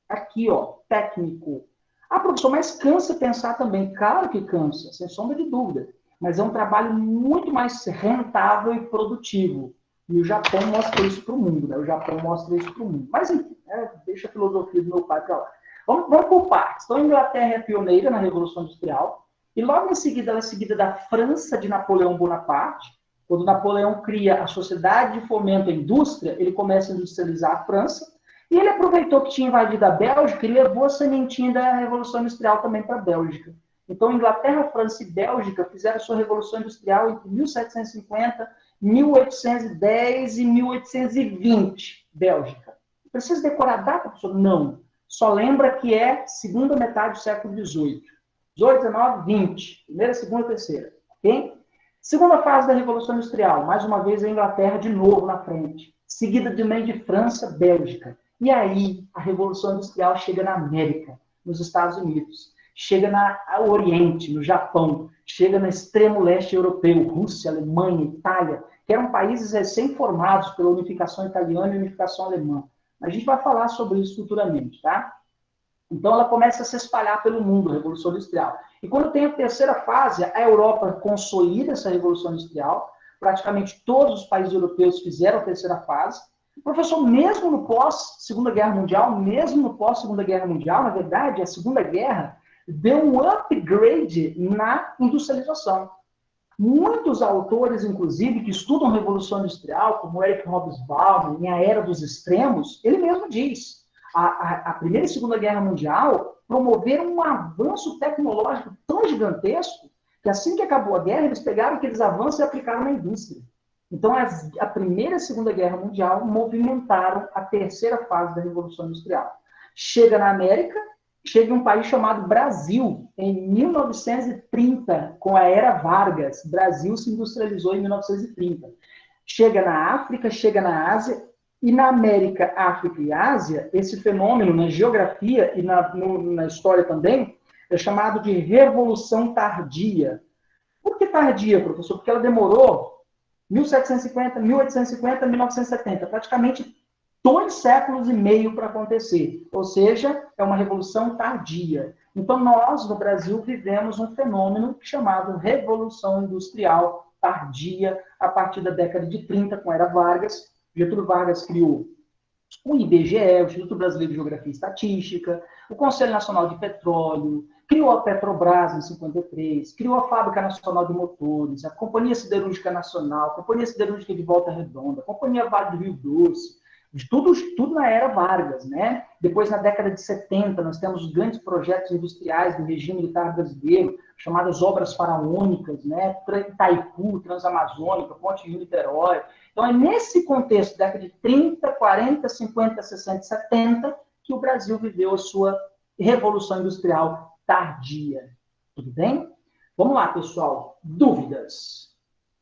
aqui, ó, técnico. Ah, professor, mas cansa pensar também. Claro que cansa, sem sombra de dúvida. Mas é um trabalho muito mais rentável e produtivo. E o Japão mostra isso para o mundo, né? O Japão mostra isso para o mundo. Mas, enfim, deixa a filosofia do meu pai para lá. Vamos por partes. Então, a Inglaterra é pioneira na Revolução Industrial. E logo em seguida, ela é seguida da França de Napoleão Bonaparte. Quando Napoleão cria a Sociedade de Fomento à Indústria, ele começa a industrializar a França. E ele aproveitou que tinha invadido a Bélgica e levou a sementinha da Revolução Industrial também para a Bélgica. Então, Inglaterra, França e Bélgica fizeram sua Revolução Industrial entre 1750, 1810 e 1820, Bélgica. Precisa decorar a data, professor? Não. Só lembra que é segunda metade do século XVIII. 18, 19, 20. Primeira, segunda, terceira. Ok? Segunda fase da Revolução Industrial. Mais uma vez a Inglaterra de novo na frente. Seguida também de França, Bélgica. E aí, a Revolução Industrial chega na América, nos Estados Unidos, chega no Oriente, no Japão, chega no extremo leste europeu, Rússia, Alemanha, Itália, que eram países recém-formados pela unificação italiana e unificação alemã. A gente vai falar sobre isso futuramente, tá? Então, ela começa a se espalhar pelo mundo, a Revolução Industrial. E quando tem a terceira fase, a Europa consolida essa Revolução Industrial, praticamente todos os países europeus fizeram a terceira fase. Professor, mesmo no pós-Segunda Guerra Mundial, na verdade, a Segunda Guerra deu um upgrade na industrialização. Muitos autores, inclusive, que estudam Revolução Industrial, como Eric Hobsbawm, em A Era dos Extremos, ele mesmo diz, a Primeira e Segunda Guerra Mundial promoveram um avanço tecnológico tão gigantesco que assim que acabou a guerra, eles pegaram aqueles avanços e aplicaram na indústria. Então, a Primeira e a Segunda Guerra Mundial movimentaram a terceira fase da Revolução Industrial. Chega na América, chega em um país chamado Brasil, em 1930, com a Era Vargas. Brasil se industrializou em 1930. Chega na África, chega na Ásia, e na América, África e Ásia, esse fenômeno na geografia e na história também é chamado de Revolução Tardia. Por que tardia, professor? Porque ela demorou 1750, 1850, 1970, praticamente 2 séculos e meio para acontecer. Ou seja, é uma revolução tardia. Então, nós, no Brasil, vivemos um fenômeno chamado Revolução Industrial Tardia, a partir da década de 30, com a Era Vargas. Getúlio Vargas criou o IBGE, o Instituto Brasileiro de Geografia e Estatística, o Conselho Nacional de Petróleo, criou a Petrobras em 53, criou a Fábrica Nacional de Motores, a Companhia Siderúrgica Nacional, a Companhia Siderúrgica de Volta Redonda, a Companhia Vale do Rio Doce, tudo na era Vargas, né? Depois, na década de 70, nós temos os grandes projetos industriais do regime militar brasileiro, chamadas obras faraônicas, né? Itaipu, Transamazônica, Ponte Rio-Niterói. Então, é nesse contexto, década de 30, 40, 50, 60 e 70, que o Brasil viveu a sua Revolução Industrial tardia. Tudo bem? Vamos lá, pessoal. Dúvidas?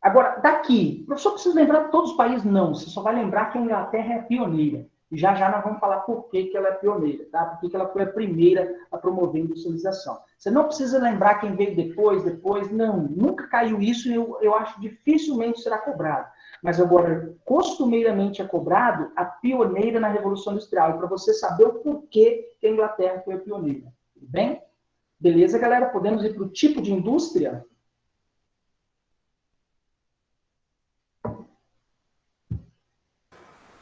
Agora, daqui, o professor precisa lembrar de todos os países? Não, você só vai lembrar que a Inglaterra é a pioneira. E já já nós vamos falar por que ela é pioneira, tá? Por que ela foi a primeira a promover a industrialização. Você não precisa lembrar quem veio depois, não. Nunca caiu isso e eu acho dificilmente será cobrado. Mas agora, costumeiramente é cobrado a pioneira na Revolução Industrial. E para você saber o porquê que a Inglaterra foi a pioneira. Tudo bem? Beleza, galera? Podemos ir para o tipo de indústria?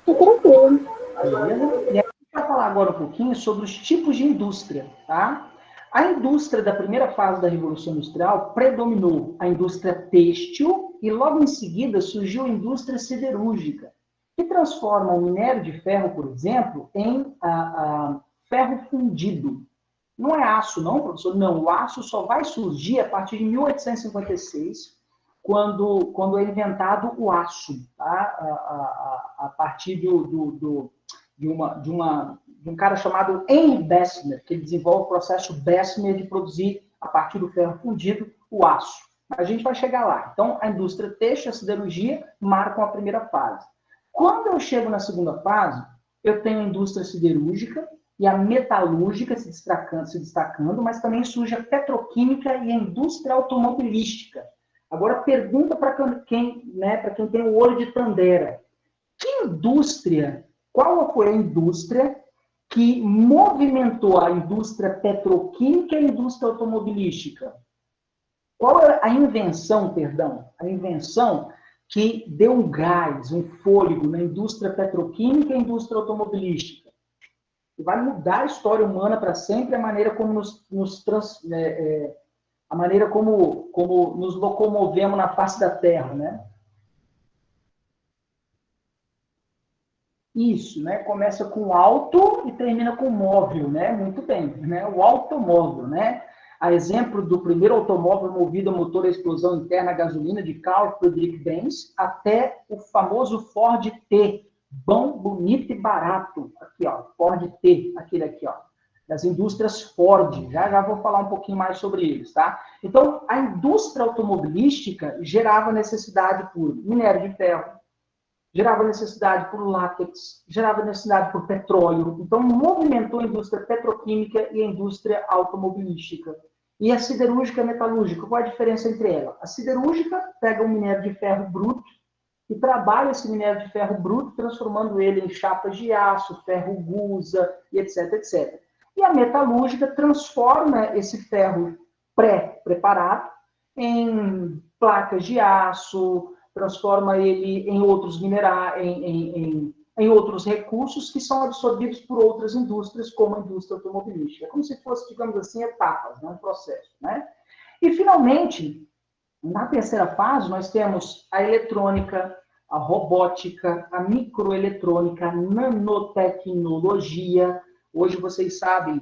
Tranquilo. Beleza? E a gente vai falar agora um pouquinho sobre os tipos de indústria, tá? A indústria da primeira fase da Revolução Industrial predominou a indústria têxtil e logo em seguida surgiu a indústria siderúrgica, que transforma o minério de ferro, por exemplo, em ferro fundido. Não é aço, não, professor? Não, o aço só vai surgir a partir de 1856, quando é inventado o aço, tá? A partir de um cara chamado Henry Bessemer, que ele desenvolve o processo Bessemer de produzir, a partir do ferro fundido, o aço. A gente vai chegar lá. Então, a indústria têxtil e a siderurgia marcam a primeira fase. Quando eu chego na segunda fase, eu tenho a indústria siderúrgica e a metalúrgica se destacando, mas também surge a petroquímica e a indústria automobilística. Agora, pergunta para quem tem o olho de Tandera. Qual foi a indústria que movimentou a indústria petroquímica e a indústria automobilística? Qual é a invenção que deu um gás, um fôlego na indústria petroquímica e na indústria automobilística? E vai mudar a história humana para sempre, a maneira como nos locomovemos na face da Terra, né? Isso, né? Começa com auto e termina com móvel, né? Muito bem, né? O automóvel, né? A exemplo do primeiro automóvel movido a motor a explosão interna a gasolina de Carl Friedrich Benz, até o famoso Ford T, bom, bonito e barato. Aqui, ó, Ford T, aquele aqui, ó, das indústrias Ford. Já vou falar um pouquinho mais sobre eles, tá? Então, a indústria automobilística gerava necessidade por minério de ferro, gerava necessidade por látex, gerava necessidade por petróleo. Então, movimentou a indústria petroquímica e a indústria automobilística. E a siderúrgica e a metalúrgica, qual a diferença entre elas? A siderúrgica pega um minério de ferro bruto e trabalha esse minério de ferro bruto, transformando ele em chapas de aço, ferro gusa, e etc, etc. E a metalúrgica transforma esse ferro pré-preparado em placas de aço, transforma ele em outros minerais, em outros recursos que são absorvidos por outras indústrias, como a indústria automobilística. É como se fosse, digamos assim, etapas, né? Um processo, né? E, finalmente, na terceira fase, nós temos a eletrônica, a robótica, a microeletrônica, a nanotecnologia. Hoje, vocês sabem,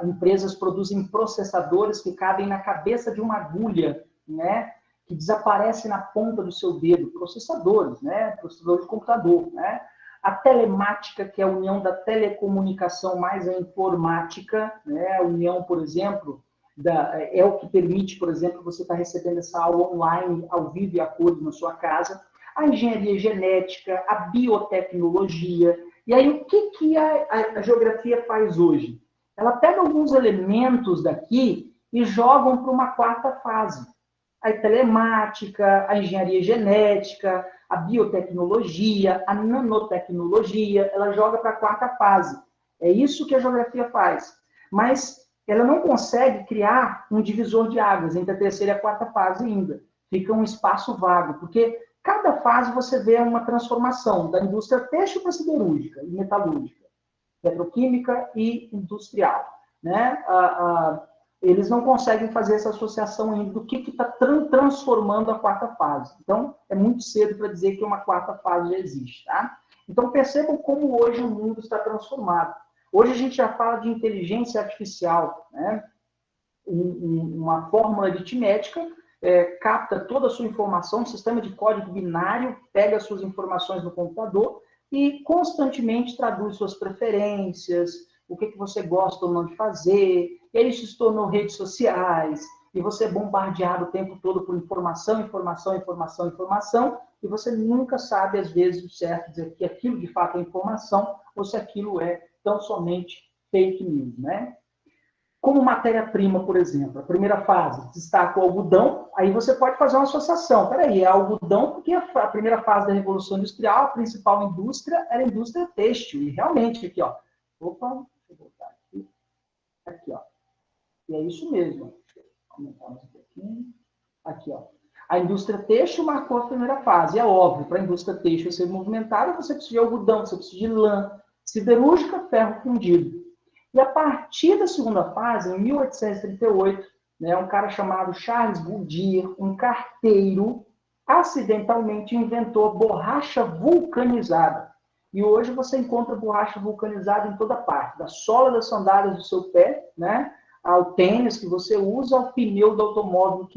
empresas produzem processadores que cabem na cabeça de uma agulha, né? Que desaparece na ponta do seu dedo, processadores, né? Processadores de computador, né? A telemática, que é a união da telecomunicação mais a informática, né? A união, por exemplo, é o que permite, por exemplo, você estar recebendo essa aula online, ao vivo e a cores na sua casa. A engenharia genética, a biotecnologia. E aí, o que a geografia faz hoje? Ela pega alguns elementos daqui e jogam para uma quarta fase. A telemática, a engenharia genética, a biotecnologia, a nanotecnologia, ela joga para a quarta fase. É isso que a geografia faz. Mas ela não consegue criar um divisor de águas entre a terceira e a quarta fase ainda. Fica um espaço vago, porque cada fase você vê uma transformação da indústria têxtil para siderúrgica e metalúrgica, petroquímica e industrial, né? Eles não conseguem fazer essa associação ainda do que está transformando a quarta fase. Então, é muito cedo para dizer que uma quarta fase já existe, tá? Então, percebam como hoje o mundo está transformado. Hoje a gente já fala de inteligência artificial, né? Uma fórmula aritmética capta toda a sua informação, um sistema de código binário, pega as suas informações no computador e constantemente traduz suas preferências, o que você gosta ou não de fazer, e aí isso se tornou redes sociais, e você é bombardeado o tempo todo por informação, informação, informação, informação, e você nunca sabe, às vezes, o certo dizer que aquilo de fato é informação, ou se aquilo é tão somente fake news, né? Como matéria-prima, por exemplo, a primeira fase, destaca o algodão, aí você pode fazer uma associação. Peraí, é algodão porque a primeira fase da Revolução Industrial, a principal indústria era a indústria têxtil, e realmente, aqui, ó, opa, deixa eu voltar aqui, aqui, ó, e é isso mesmo, deixa eu aumentar mais um pouquinho, aqui, ó, a indústria têxtil marcou a primeira fase, é óbvio, para a indústria têxtil ser movimentada, você precisa de algodão, você precisa de lã, siderúrgica, ferro fundido. E a partir da segunda fase, em 1838, né, um cara chamado Charles Goodyear, um carteiro, acidentalmente inventou a borracha vulcanizada. E hoje você encontra borracha vulcanizada em toda parte, da sola das sandálias do seu pé, né, ao tênis que você usa, ao pneu do automóvel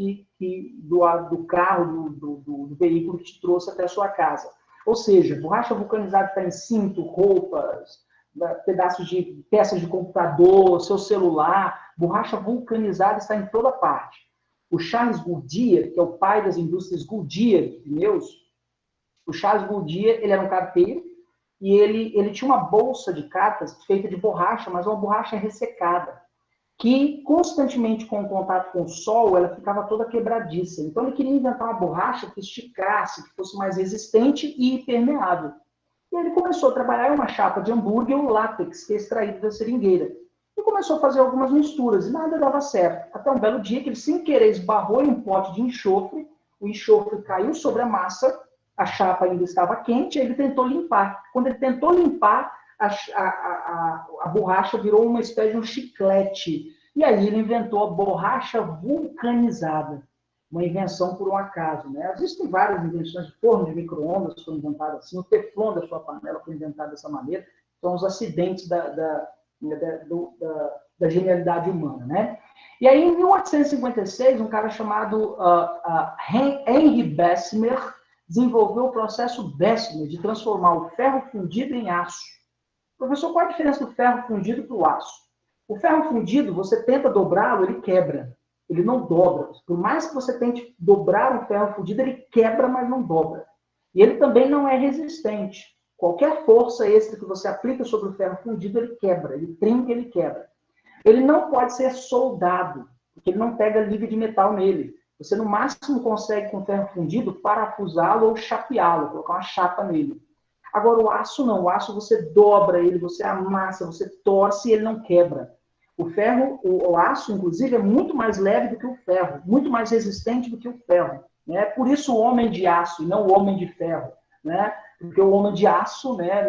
do carro, do veículo que te trouxe até a sua casa. Ou seja, borracha vulcanizada está em cinto, roupas, pedaços de peças de computador, seu celular. Borracha vulcanizada está em toda parte. O Charles Goodyear, que é o pai das indústrias Goodyear de pneus, o Charles Goodyear, ele era um carteiro e ele tinha uma bolsa de cartas feita de borracha, mas uma borracha ressecada, que constantemente com o contato com o sol, ela ficava toda quebradiça. Então ele queria inventar uma borracha que esticasse, que fosse mais resistente e impermeável. E ele começou a trabalhar em uma chapa de hambúrguer, o látex, que é extraído da seringueira. E começou a fazer algumas misturas, e nada dava certo. Até um belo dia que ele, sem querer, esbarrou em um pote de enxofre, o enxofre caiu sobre a massa, a chapa ainda estava quente, e ele tentou limpar. Quando ele tentou limpar, a borracha virou uma espécie de um chiclete. E aí ele inventou a borracha vulcanizada. Uma invenção por um acaso, né? Existem várias invenções, de forno de micro-ondas foi inventado assim, o teflon da sua panela foi inventado dessa maneira, são os acidentes da genialidade humana, né? E aí, em 1856, um cara chamado Henry Bessemer desenvolveu o processo Bessemer de transformar o ferro fundido em aço. Professor, qual a diferença do ferro fundido para o aço? O ferro fundido, você tenta dobrá-lo, ele quebra. Ele não dobra. Por mais que você tente dobrar um ferro fundido, ele quebra, mas não dobra. E ele também não é resistente. Qualquer força extra que você aplica sobre o ferro fundido, ele quebra. Ele trinca, ele quebra. Ele não pode ser soldado, porque ele não pega liga de metal nele. Você, no máximo, consegue, com ferro fundido, parafusá-lo ou chapeá-lo, colocar uma chapa nele. Agora, o aço não. O aço, você dobra ele, você amassa, você torce e ele não quebra. O ferro, o aço, inclusive, é muito mais leve do que o ferro, muito mais resistente do que o ferro. Né? Por isso o homem de aço e não o homem de ferro. Né? Porque o homem de aço, né,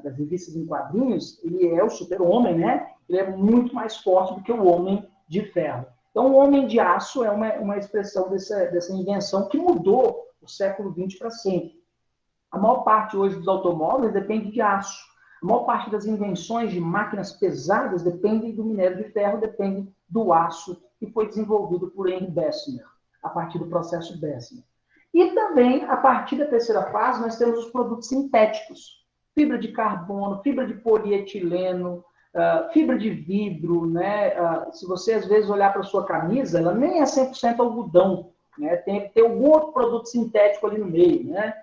das revistas em quadrinhos, ele é o super-homem, né? Ele é muito mais forte do que o homem de ferro. Então, o homem de aço é uma expressão dessa invenção que mudou o século XX para sempre. A maior parte hoje dos automóveis depende de aço. A maior parte das invenções de máquinas pesadas dependem do minério de ferro, depende do aço que foi desenvolvido por Henry Bessemer, a partir do processo Bessemer. E também, a partir da terceira fase, nós temos os produtos sintéticos. Fibra de carbono, fibra de polietileno, fibra de vidro. Né? Se você, às vezes, olhar para a sua camisa, ela nem é 100% algodão. Né? Tem que ter algum outro produto sintético ali no meio. Né?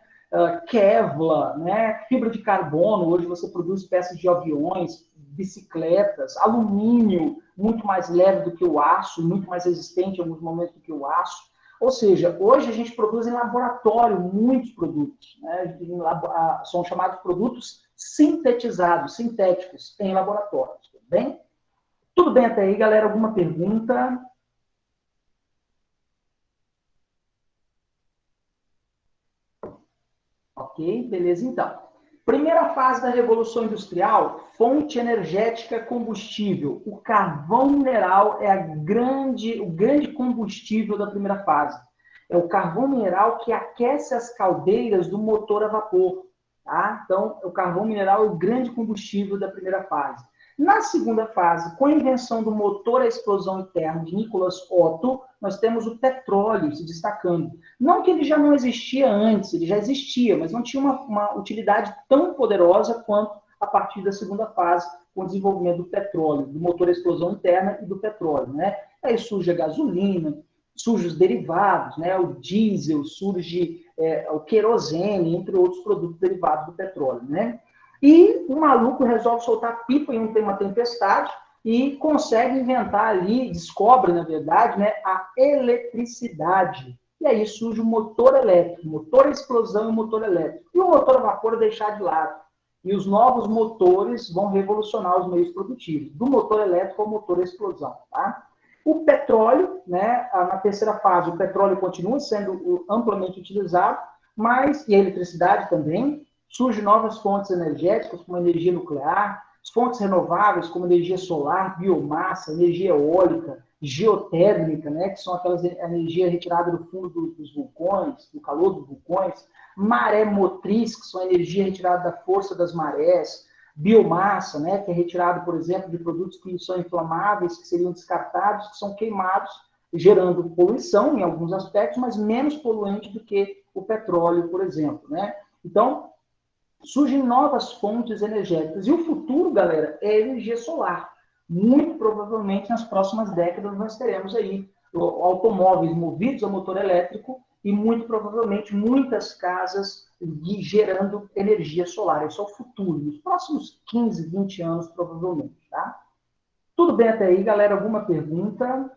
Kevlar, né? Fibra de carbono, hoje você produz peças de aviões, bicicletas, alumínio, muito mais leve do que o aço, muito mais resistente em alguns momentos do que o aço. Ou seja, hoje a gente produz em laboratório muitos produtos, né? São chamados produtos sintetizados, sintéticos, em laboratório. Tudo bem? Tudo bem até aí, galera? Alguma pergunta? Ok, beleza, então. Primeira fase da Revolução Industrial, fonte energética combustível. O carvão mineral é o grande combustível da primeira fase. É o carvão mineral que aquece as caldeiras do motor a vapor. Tá? Então, o carvão mineral é o grande combustível da primeira fase. Na segunda fase, com a invenção do motor à explosão interna de Nicholas Otto, nós temos o petróleo se destacando. Não que ele já não existia antes, ele já existia, mas não tinha uma utilidade tão poderosa quanto a partir da segunda fase, com o desenvolvimento do petróleo, do motor à explosão interna e do petróleo. Né? Aí surge a gasolina, surge os derivados, né? O diesel, surge o querosene, entre outros produtos derivados do petróleo. Né? E o maluco resolve soltar pipa em uma tempestade e consegue inventar ali, descobre, na verdade, né, a eletricidade. E aí surge o motor elétrico, motor a explosão e motor elétrico. E o motor a vapor é deixado de lado. E os novos motores vão revolucionar os meios produtivos, do motor elétrico ao motor a explosão. Tá? O petróleo, né, na terceira fase, o petróleo continua sendo amplamente utilizado, mas, e a eletricidade também, surgem novas fontes energéticas, como a energia nuclear, as fontes renováveis, como energia solar, biomassa, energia eólica, geotérmica, né, que são aquelas energias retiradas do fundo dos vulcões, do calor dos vulcões, maré motriz, que são a energia retirada da força das marés, biomassa, né, que é retirado, por exemplo, de produtos que são inflamáveis, que seriam descartados, que são queimados, gerando poluição em alguns aspectos, mas menos poluente do que o petróleo, por exemplo. Né? Então, Surgem novas fontes energéticas. E o futuro, galera, é energia solar. Muito provavelmente, nas próximas décadas, nós teremos aí automóveis movidos a motor elétrico e, muito provavelmente, muitas casas gerando energia solar. Esse é o futuro, nos próximos 15, 20 anos, provavelmente, tá? Tudo bem até aí, galera? Alguma pergunta?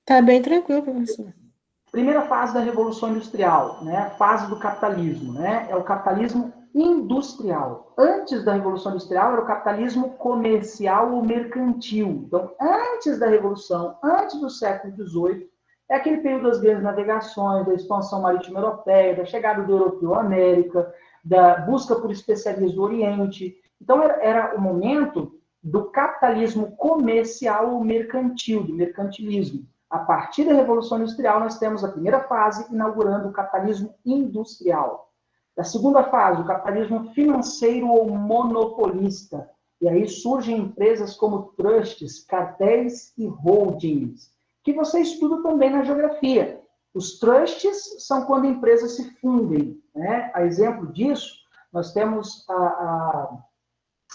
Tá bem tranquilo, professor. Primeira fase da Revolução Industrial, né? Fase do capitalismo, né? É o capitalismo industrial. Antes da Revolução Industrial era o capitalismo comercial ou mercantil. Então, antes da Revolução, antes do século XVIII, é aquele período das grandes navegações, da expansão marítima europeia, da chegada do europeu à América, da busca por especiarias do Oriente. Então, era o momento do capitalismo comercial ou mercantil, do mercantilismo. A partir da Revolução Industrial, nós temos a primeira fase, inaugurando o capitalismo industrial. A segunda fase, o capitalismo financeiro ou monopolista. E aí surgem empresas como trusts, cartéis e holdings, que você estuda também na geografia. Os trusts são quando empresas se fundem, né? A exemplo disso, nós temos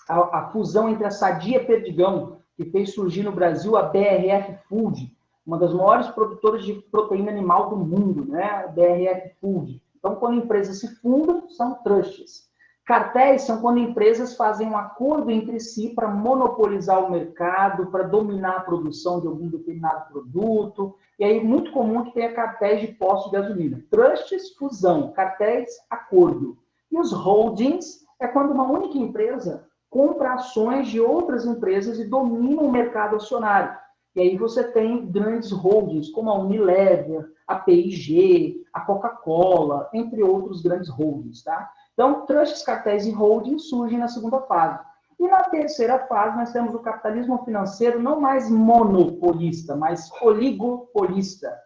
a fusão entre a Sadia Perdigão, que fez surgir no Brasil a BRF Food, uma das maiores produtoras de proteína animal do mundo, né? A BRF Food. Então, quando empresas se fundam, são trusts. Cartéis são quando empresas fazem um acordo entre si para monopolizar o mercado, para dominar a produção de algum determinado produto. E aí, muito comum que tenha cartéis de postos de gasolina. Trusts, fusão. Cartéis, acordo. E os holdings é quando uma única empresa compra ações de outras empresas e domina o mercado acionário. E aí você tem grandes holdings, como a Unilever, a P&G, a Coca-Cola, entre outros grandes holdings, tá? Então, trusts, cartéis e holdings surgem na segunda fase. E na terceira fase, nós temos o capitalismo financeiro não mais monopolista, mas oligopolista,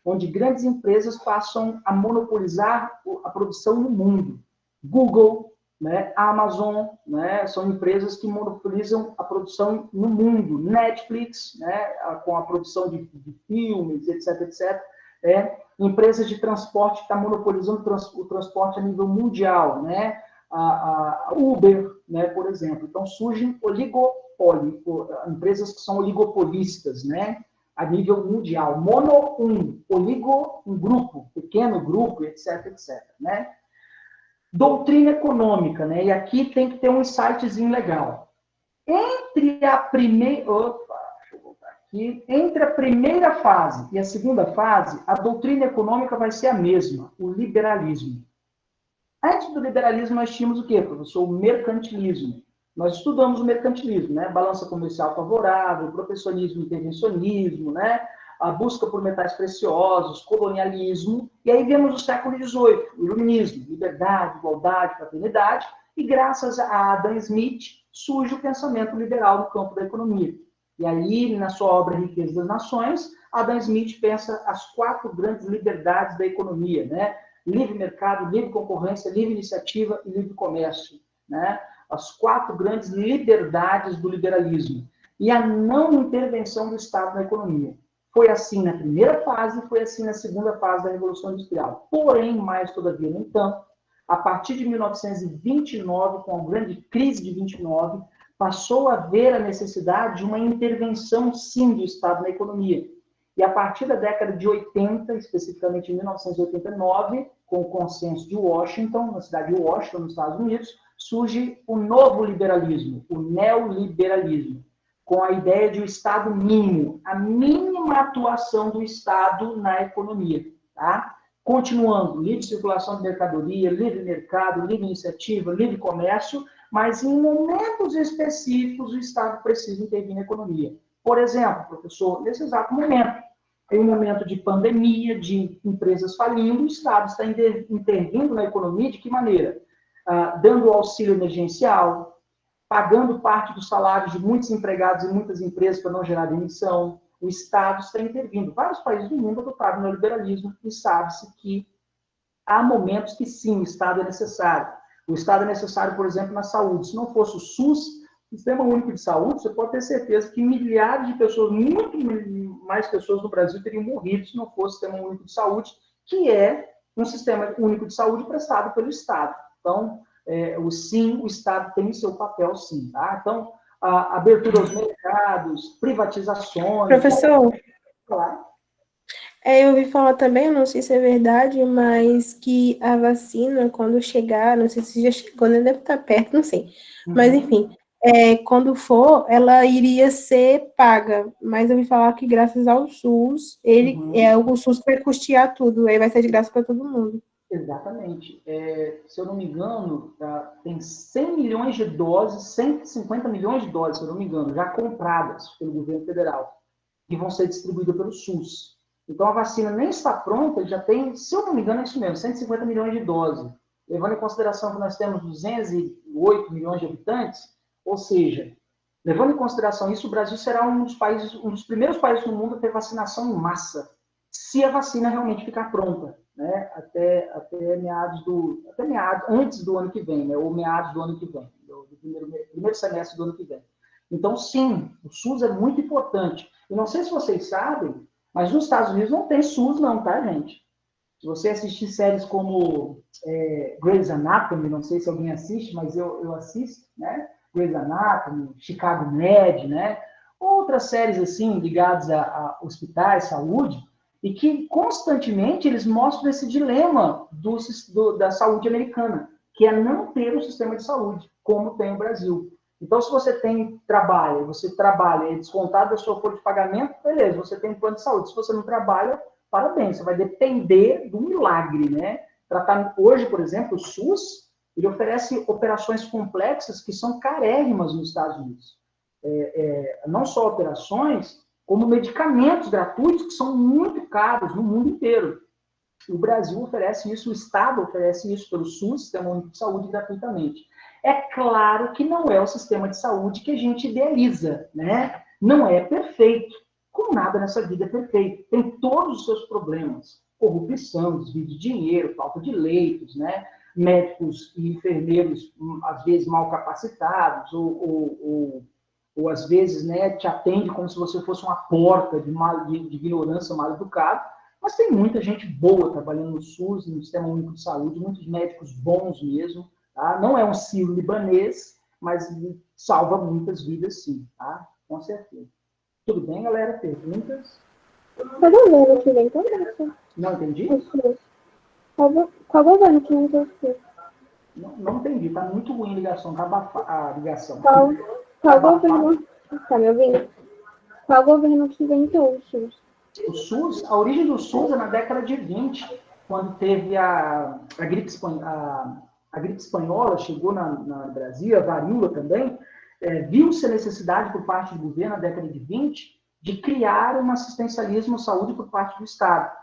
onde grandes empresas passam a monopolizar a produção no mundo. Google, né, Amazon, né, são empresas que monopolizam a produção no mundo. Netflix, né, com a produção de filmes, etc. Empresas de transporte que estão monopolizando o transporte a nível mundial, né, a Uber, né, por exemplo. Então, surgem empresas que são oligopolistas, né, a nível mundial. Oligo, um grupo, pequeno grupo, etc. Né? Doutrina econômica, né? E aqui tem que ter um insightzinho legal. Entre a primeira fase e a segunda fase, a doutrina econômica vai ser a mesma, o liberalismo. Antes do liberalismo, nós tínhamos o quê, professor? O mercantilismo. Nós estudamos o mercantilismo, né? Balança comercial favorável, protecionismo, intervencionismo, né? A busca por metais preciosos, colonialismo, e aí vemos o século XVIII, o iluminismo, liberdade, igualdade, fraternidade, e graças a Adam Smith surge o pensamento liberal no campo da economia. E aí, na sua obra Riqueza das Nações, Adam Smith pensa as 4 grandes liberdades da economia, né? Livre mercado, livre concorrência, livre iniciativa e livre comércio, né? As 4 grandes liberdades do liberalismo. E a não intervenção do Estado na economia. Foi assim na primeira fase, foi assim na segunda fase da Revolução Industrial. Porém, mais todavia, no entanto, a partir de 1929, com a grande crise de 29, passou a haver a necessidade de uma intervenção, sim, do Estado na economia. E a partir da década de 80, especificamente em 1989, com o consenso de Washington, na cidade de Washington, nos Estados Unidos, surge o novo liberalismo, o neoliberalismo, com a ideia de um Estado mínimo, a mínima atuação do Estado na economia, tá? Continuando, livre circulação de mercadoria, livre mercado, livre iniciativa, livre comércio, mas em momentos específicos o Estado precisa intervir na economia. Por exemplo, professor, nesse exato momento, em um momento de pandemia, de empresas falindo, o Estado está intervindo na economia de que maneira? Dando auxílio emergencial, pagando parte dos salários de muitos empregados e muitas empresas para não gerar demissão. O Estado está intervindo. Vários países do mundo adotaram o neoliberalismo e sabe-se que há momentos que sim, o Estado é necessário. O Estado é necessário, por exemplo, na saúde. Se não fosse o SUS, Sistema Único de Saúde, você pode ter certeza que milhares de pessoas, muito mais pessoas no Brasil teriam morrido se não fosse o Sistema Único de Saúde, que é um Sistema Único de Saúde prestado pelo Estado. Então, o Estado tem seu papel, sim. Tá? Então, a abertura aos mercados, privatizações... Professor, claro. eu ouvi falar também, eu não sei se é verdade, mas que a vacina, quando chegar, não sei se já chegou, nem deve estar perto, não sei. Mas, enfim, quando for, ela iria ser paga. Mas eu ouvi falar que graças ao SUS, o SUS vai custear tudo, aí vai ser de graça para todo mundo. Exatamente. Se eu não me engano, tem 100 milhões de doses, 150 milhões de doses, se eu não me engano, já compradas pelo governo federal, que vão ser distribuídas pelo SUS. Então, a vacina nem está pronta, já tem, se eu não me engano, é isso mesmo, 150 milhões de doses. Levando em consideração que nós temos 208 milhões de habitantes, ou seja, levando em consideração isso, o Brasil será um dos primeiros países do mundo a ter vacinação em massa, se a vacina realmente ficar pronta, né? Antes do ano que vem, né? Ou meados do ano que vem, do primeiro semestre do ano que vem. Então, sim, o SUS é muito importante. E não sei se vocês sabem, mas nos Estados Unidos não tem SUS não, tá, gente? Se você assistir séries como Grey's Anatomy, não sei se alguém assiste, mas eu assisto, né? Grey's Anatomy, Chicago Med, né? Outras séries, assim, ligadas a hospitais, saúde, e que constantemente eles mostram esse dilema da saúde americana, que é não ter um sistema de saúde, como tem o Brasil. Então, se você trabalha, é descontado da sua folha de pagamento, beleza, você tem um plano de saúde. Se você não trabalha, parabéns, você vai depender do milagre, né? Hoje, por exemplo, o SUS, ele oferece operações complexas que são carérrimas nos Estados Unidos. Não só operações, como medicamentos gratuitos que são muito caros no mundo inteiro. O Brasil oferece isso, o Estado oferece isso pelo SUS, Sistema Único de Saúde, gratuitamente. É claro que não é o sistema de saúde que a gente idealiza, né? Não é perfeito. Como nada nessa vida é perfeito. Tem todos os seus problemas. Corrupção, desvio de dinheiro, falta de leitos, né? Médicos e enfermeiros, às vezes, mal capacitados, ou às vezes, né, te atende como se você fosse uma porta de ignorância mal educada. Mas tem muita gente boa trabalhando no SUS, no Sistema Único de Saúde, muitos médicos bons mesmo. Tá? Não é um sírio-libanês, mas salva muitas vidas, sim. Tá? Com certeza. Tudo bem, galera? Perguntas? Qual governo que vem também? Não entendi? Qual governo que vem também? Não entendi. Está muito ruim a ligação. Tá a ligação. Qual governo... Tá me ouvindo? Qual governo que inventou o SUS? O SUS, a origem do SUS é na década de 20, quando teve a gripe espanhola, chegou na Brasil, a varíola também, viu-se a necessidade por parte do governo, na década de 20, de criar um assistencialismo à saúde por parte do Estado.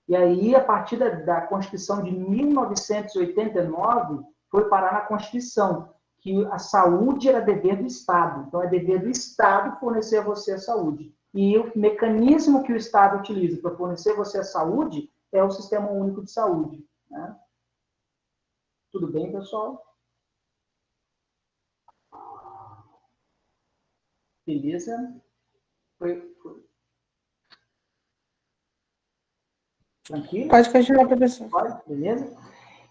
E aí, a partir da Constituição de 1989, foi parar na Constituição, que a saúde era dever do Estado. Então, é dever do Estado fornecer a você a saúde. E o mecanismo que o Estado utiliza para fornecer a você a saúde é o Sistema Único de Saúde. Né? Tudo bem, pessoal? Beleza? Foi. Tranquilo? Pode continuar, professor. Pode, beleza?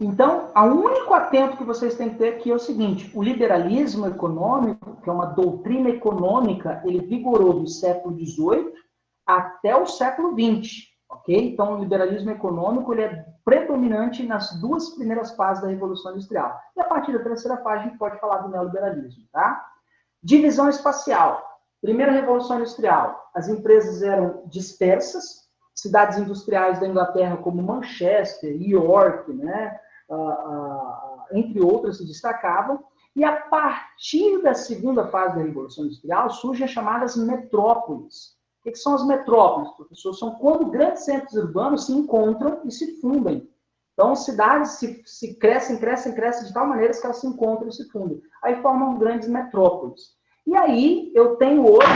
Então, o único atento que vocês têm que ter aqui é o seguinte: o liberalismo econômico, que é uma doutrina econômica, ele vigorou do século XVIII até o século XX, ok? Então, o liberalismo econômico ele é predominante nas duas primeiras fases da Revolução Industrial. E a partir da terceira fase, a gente pode falar do neoliberalismo, tá? Divisão espacial. Primeira Revolução Industrial, as empresas eram dispersas, cidades industriais da Inglaterra como Manchester, York, né? Entre outras se destacavam, e a partir da segunda fase da Revolução Industrial surgem as chamadas metrópoles. O que são as metrópoles, professor? São quando grandes centros urbanos se encontram e se fundem. Então, cidades se crescem de tal maneira que elas se encontram e se fundem. Aí formam grandes metrópoles. E aí, eu tenho hoje,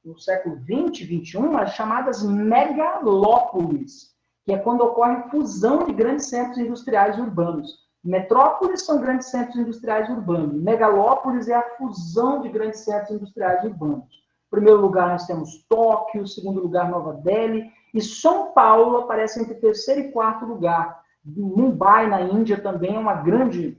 no século 20, 21, as chamadas megalópolis, que é quando ocorre fusão de grandes centros industriais urbanos. Metrópoles são grandes centros industriais urbanos. Megalópolis é a fusão de grandes centros industriais urbanos. Em primeiro lugar, nós temos Tóquio, em segundo lugar, Nova Delhi, e São Paulo aparece entre terceiro e quarto lugar. Mumbai, na Índia, também é uma grande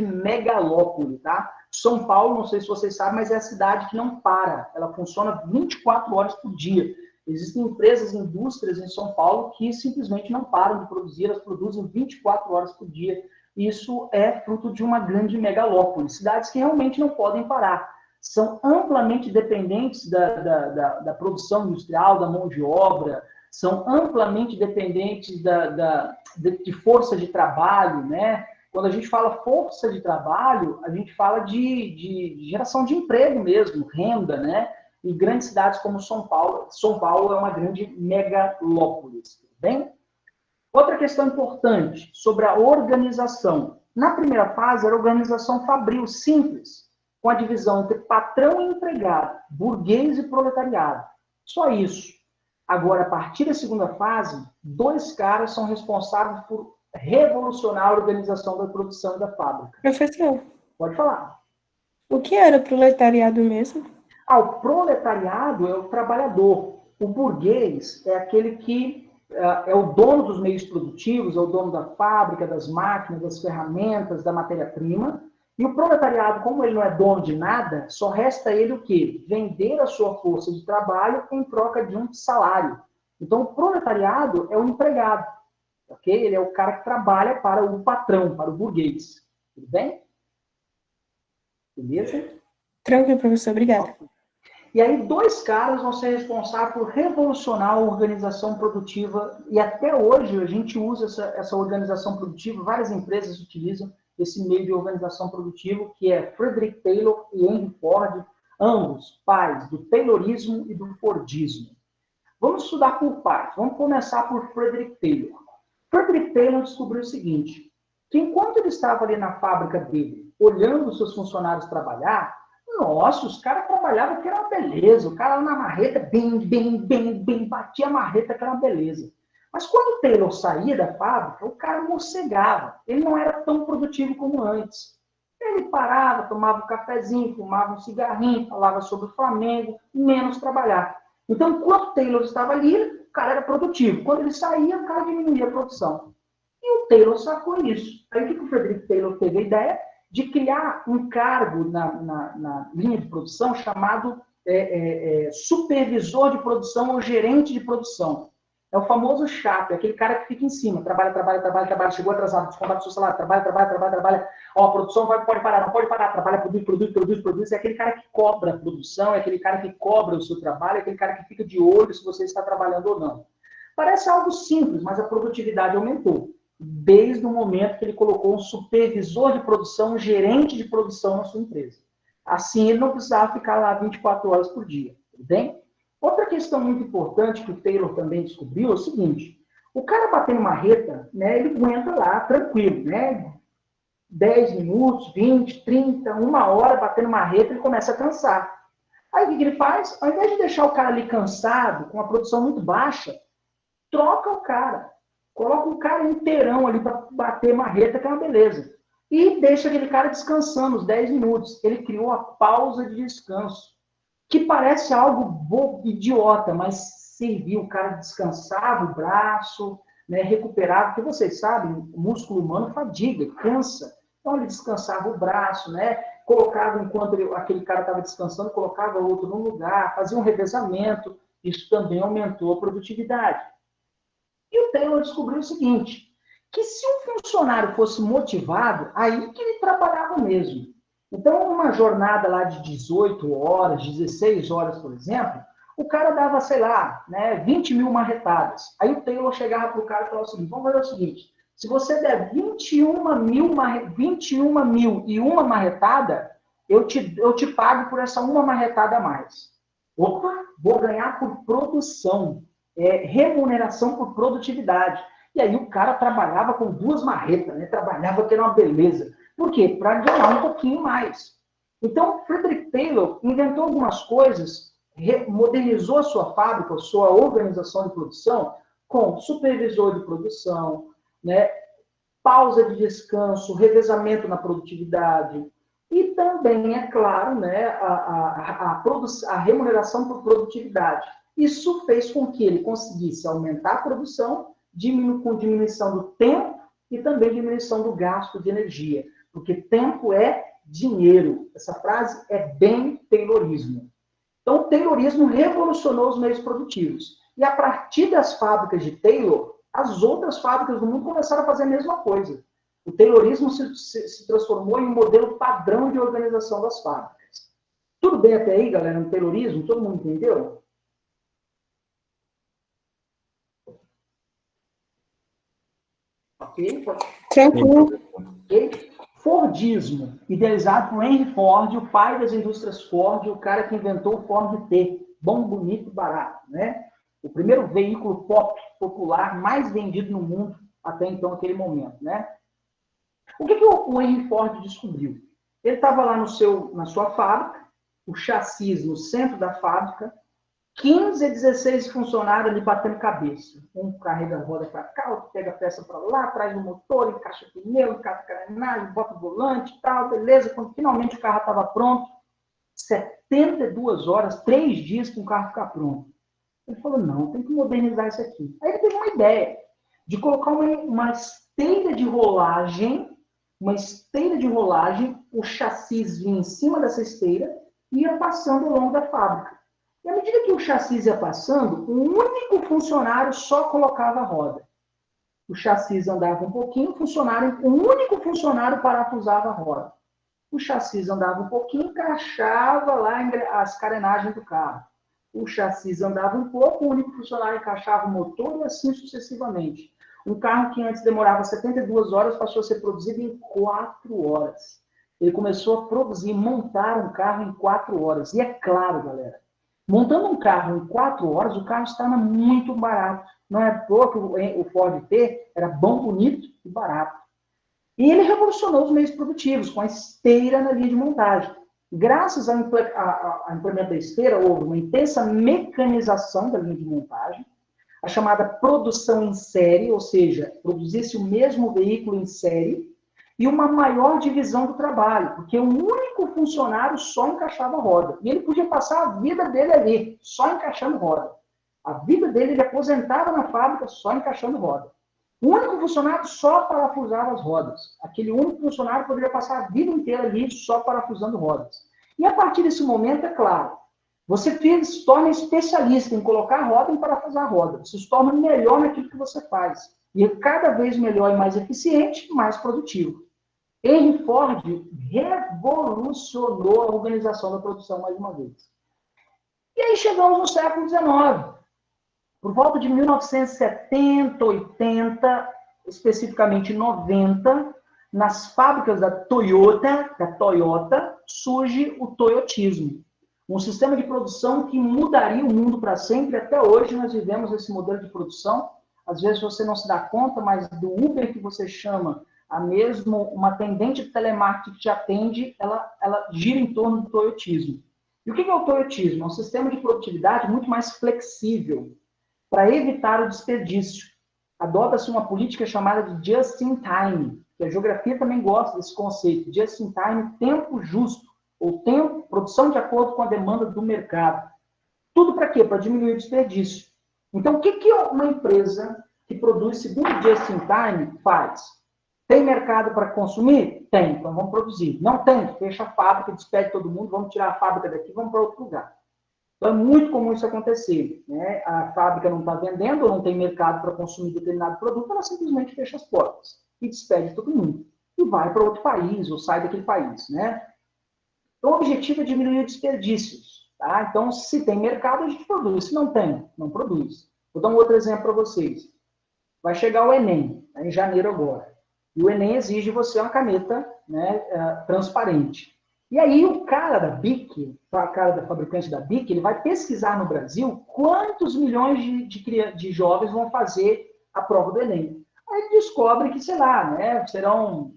megalópole, tá? São Paulo, não sei se vocês sabem, mas é a cidade que não para. Ela funciona 24 horas por dia. Existem empresas, indústrias em São Paulo que simplesmente não param de produzir, elas produzem 24 horas por dia. Isso é fruto de uma grande megalópole. Cidades que realmente não podem parar. São amplamente dependentes da produção industrial, da mão de obra, são amplamente dependentes de força de trabalho, né? Quando a gente fala força de trabalho, a gente fala de geração de emprego mesmo, renda, né? E grandes cidades como São Paulo é uma grande megalópole, bem? Outra questão importante sobre a organização. Na primeira fase, era a organização fabril simples, com a divisão entre patrão e empregado, burguês e proletariado. Só isso. Agora, a partir da segunda fase, 2 caras são responsáveis por revolucionar a organização da produção da fábrica. Professor. Pode falar. O que era o proletariado mesmo? O proletariado é o trabalhador. O burguês é aquele que é o dono dos meios produtivos, é o dono da fábrica, das máquinas, das ferramentas, da matéria-prima. E o proletariado, como ele não é dono de nada, só resta ele o quê? Vender a sua força de trabalho em troca de um salário. Então, o proletariado é o empregado. Ok? Ele é o cara que trabalha para o patrão, para o burguês. Tudo bem? Beleza? Tranquilo, professor. Obrigada. E aí, 2 caras vão ser responsáveis por revolucionar a organização produtiva. E até hoje, a gente usa essa organização produtiva, várias empresas utilizam esse meio de organização produtiva, que é Frederick Taylor e Henry Ford, ambos pais do Taylorismo e do Fordismo. Vamos estudar por partes. Vamos começar por Frederick Taylor. Frederick Taylor descobriu o seguinte, que enquanto ele estava ali na fábrica dele, olhando os seus funcionários trabalhar, nossa, os caras trabalhavam que era uma beleza, o cara na marreta, bem, batia a marreta que era uma beleza. Mas quando o Taylor saía da fábrica, o cara mocegava, ele não era tão produtivo como antes. Ele parava, tomava um cafezinho, fumava um cigarrinho, falava sobre o Flamengo, menos trabalhar. Então, enquanto o Taylor estava ali, o cara era produtivo. Quando ele saía, o cara diminuía a produção. E o Taylor sacou isso. Aí o que o Frederick Taylor teve a ideia? De criar um cargo na linha de produção chamado supervisor de produção ou gerente de produção. É o famoso chato, é aquele cara que fica em cima, trabalha, chegou atrasado, descontado do seu salário, trabalha. Ó, a produção pode parar, não pode parar, trabalha, produz. É aquele cara que cobra a produção, é aquele cara que cobra o seu trabalho, é aquele cara que fica de olho se você está trabalhando ou não. Parece algo simples, mas a produtividade aumentou. Desde o momento que ele colocou um supervisor de produção, um gerente de produção na sua empresa. Assim, ele não precisava ficar lá 24 horas por dia, tudo bem? Outra questão muito importante que o Taylor também descobriu é o seguinte, o cara batendo marreta, né, ele aguenta lá, tranquilo, né? 10 minutos, 20, 30, 1 hora batendo marreta, ele começa a cansar. Aí o que ele faz? Ao invés de deixar o cara ali cansado, com a produção muito baixa, troca o cara. Coloca um cara inteirão ali para bater marreta, que é uma beleza. E deixa aquele cara descansando uns 10 minutos. Ele criou a pausa de descanso, que parece algo bobo, idiota, mas serviu. O cara descansava o braço, né, recuperava, porque vocês sabem, o músculo humano fadiga, cansa. Então ele descansava o braço, né, colocava, enquanto aquele cara estava descansando, colocava outro no lugar, fazia um revezamento. Isso também aumentou a produtividade. E o Taylor descobriu o seguinte, que se um funcionário fosse motivado, aí que ele trabalhava mesmo. Então, uma jornada lá de 18 horas, 16 horas, por exemplo, o cara dava, sei lá, né, 20 mil marretadas. Aí o Taylor chegava para o cara e falava o seguinte, vamos fazer o seguinte, se você der 21 mil e uma marretada, eu te pago por essa uma marretada a mais. Opa, vou ganhar por produção. Remuneração por produtividade. E aí o cara trabalhava com 2 marretas, né? Trabalhava que era uma beleza. Por quê? Para ganhar um pouquinho mais. Então, Frederick Taylor inventou algumas coisas, modernizou a sua fábrica, a sua organização de produção, com supervisor de produção, né? pausa de descanso, revezamento na produtividade e também, é claro, né, a remuneração por produtividade. Isso fez com que ele conseguisse aumentar a produção, com diminuição do tempo e também diminuição do gasto de energia, porque tempo é dinheiro. Essa frase é bem Taylorismo. Então, o Taylorismo revolucionou os meios produtivos. E a partir das fábricas de Taylor, as outras fábricas do mundo começaram a fazer a mesma coisa. O Taylorismo se transformou em um modelo padrão de organização das fábricas. Tudo bem até aí, galera, no Taylorismo? Todo mundo entendeu? Ok? Tranquilo. Ok? Fordismo, idealizado por Henry Ford, o pai das indústrias Ford, o cara que inventou o Ford T, bom, bonito e barato, né? O primeiro veículo popular mais vendido no mundo até então, naquele momento, né? O que o Henry Ford descobriu? Ele estava lá na sua fábrica, o chassi no centro da fábrica, 15 a 16 funcionários ali batendo cabeça. Um carrega a roda para cá, outro pega a peça para lá, traz o motor, encaixa o pneu, encaixa a carenagem, bota o volante e tal, beleza. Quando finalmente o carro estava pronto, 72 horas, 3 dias para o carro ficar pronto. Ele falou, não, tem que modernizar isso aqui. Aí ele teve uma ideia de colocar uma esteira de rolagem, o chassi vinha em cima dessa esteira e ia passando ao longo da fábrica. E à medida que o chassi ia passando, um único funcionário só colocava a roda. O chassi andava um pouquinho, um único funcionário parafusava a roda. O chassi andava um pouquinho, encaixava lá as carenagens do carro. O chassi andava um pouco, o único funcionário encaixava o motor e assim sucessivamente. Um carro que antes demorava 72 horas passou a ser produzido em 4 horas. Ele começou a produzir, montar um carro em 4 horas. E é claro, galera, montando um carro em 4 horas, o carro estava muito barato. Não é à toa que o Ford T era bom, bonito e barato. E ele revolucionou os meios produtivos, com a esteira na linha de montagem. Graças ao implemento da esteira, houve uma intensa mecanização da linha de montagem, a chamada produção em série, ou seja, produzisse o mesmo veículo em série, e uma maior divisão do trabalho, porque um único funcionário só encaixava a roda. E ele podia passar a vida dele ali, só encaixando roda. A vida dele, ele aposentava na fábrica só encaixando roda. O único funcionário só parafusava as rodas. Aquele único funcionário poderia passar a vida inteira ali só parafusando rodas. E a partir desse momento, é claro, você se torna especialista em colocar a roda e parafusar a roda. Você se torna melhor naquilo que você faz. E é cada vez melhor e mais eficiente, mais produtivo. Henry Ford revolucionou a organização da produção mais uma vez. E aí chegamos no século XIX. Por volta de 1970, 80, especificamente 90, nas fábricas da Toyota, surge o toyotismo. Um sistema de produção que mudaria o mundo para sempre. Até hoje nós vivemos esse modelo de produção. Às vezes você não se dá conta, mas do Uber que você chama, a mesmo uma atendente de telemarketing que te atende, ela gira em torno do toyotismo. E o que é o toyotismo? É um sistema de produtividade muito mais flexível para evitar o desperdício. Adota-se uma política chamada de just-in-time, que a geografia também gosta desse conceito, just-in-time, tempo justo, ou tempo, produção de acordo com a demanda do mercado. Tudo para quê? Para diminuir o desperdício. Então, o que uma empresa que produz segundo just-in-time faz? Tem mercado para consumir? Tem, então vamos produzir. Não tem, fecha a fábrica, despede todo mundo, vamos tirar a fábrica daqui, vamos para outro lugar. Então é muito comum isso acontecer, né? A fábrica não está vendendo, ou não tem mercado para consumir determinado produto, ela simplesmente fecha as portas e despede todo mundo. E vai para outro país, ou sai daquele país, né? Então o objetivo é diminuir desperdícios, tá? Então se tem mercado, a gente produz. Se não tem, não produz. Vou dar um outro exemplo para vocês. Vai chegar o Enem, em janeiro agora. E o Enem exige você uma caneta, né, transparente. E aí o cara da BIC, o cara da fabricante da BIC, ele vai pesquisar no Brasil quantos milhões de jovens vão fazer a prova do Enem. Aí ele descobre que, sei lá, né, serão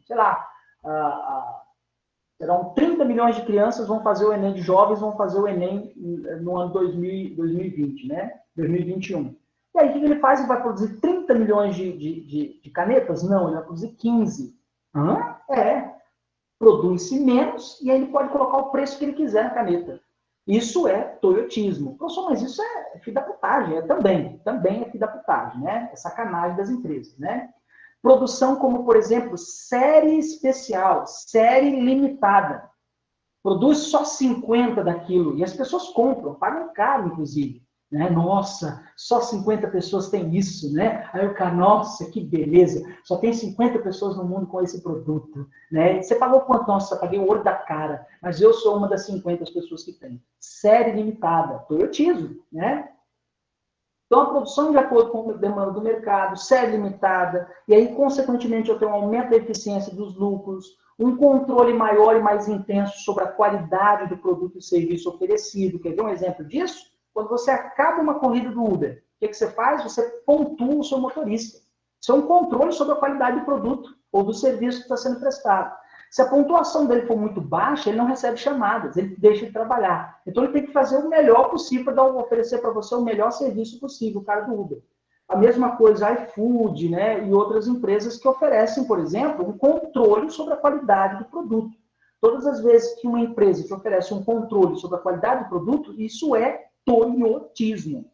30 milhões de crianças vão fazer o Enem, de jovens vão fazer o Enem no ano 2020, né, 2021. E aí, o que ele faz? Ele vai produzir 30 milhões de canetas? Não, ele vai produzir 15. Hã? Produz-se menos e aí ele pode colocar o preço que ele quiser na caneta. Isso é toyotismo. Professor, mas isso é filho da putagem. Também é filho da putagem, né? É sacanagem das empresas, né? Produção como, por exemplo, série especial, série limitada. Produz só 50 daquilo e as pessoas compram, pagam caro, inclusive. Né? Nossa, só 50 pessoas têm isso, né? Aí o cara, nossa, que beleza, só tem 50 pessoas no mundo com esse produto, né? Você pagou quanto? Nossa, eu paguei o olho da cara, mas eu sou uma das 50 pessoas que tem. Série limitada, toyotismo, né? Então, a produção de acordo com a demanda do mercado, série limitada, e aí, consequentemente, eu tenho um aumento da eficiência dos lucros, um controle maior e mais intenso sobre a qualidade do produto e serviço oferecido. Quer ver um exemplo disso? Quando você acaba uma corrida do Uber, o que você faz? Você pontua o seu motorista. Isso é um controle sobre a qualidade do produto ou do serviço que está sendo prestado. Se a pontuação dele for muito baixa, ele não recebe chamadas, ele deixa de trabalhar. Então, ele tem que fazer o melhor possível para oferecer para você o melhor serviço possível, o cara do Uber. A mesma coisa, iFood, né, e outras empresas que oferecem, por exemplo, um controle sobre a qualidade do produto. Todas as vezes que uma empresa te oferece um controle sobre a qualidade do produto, isso é toyotismo.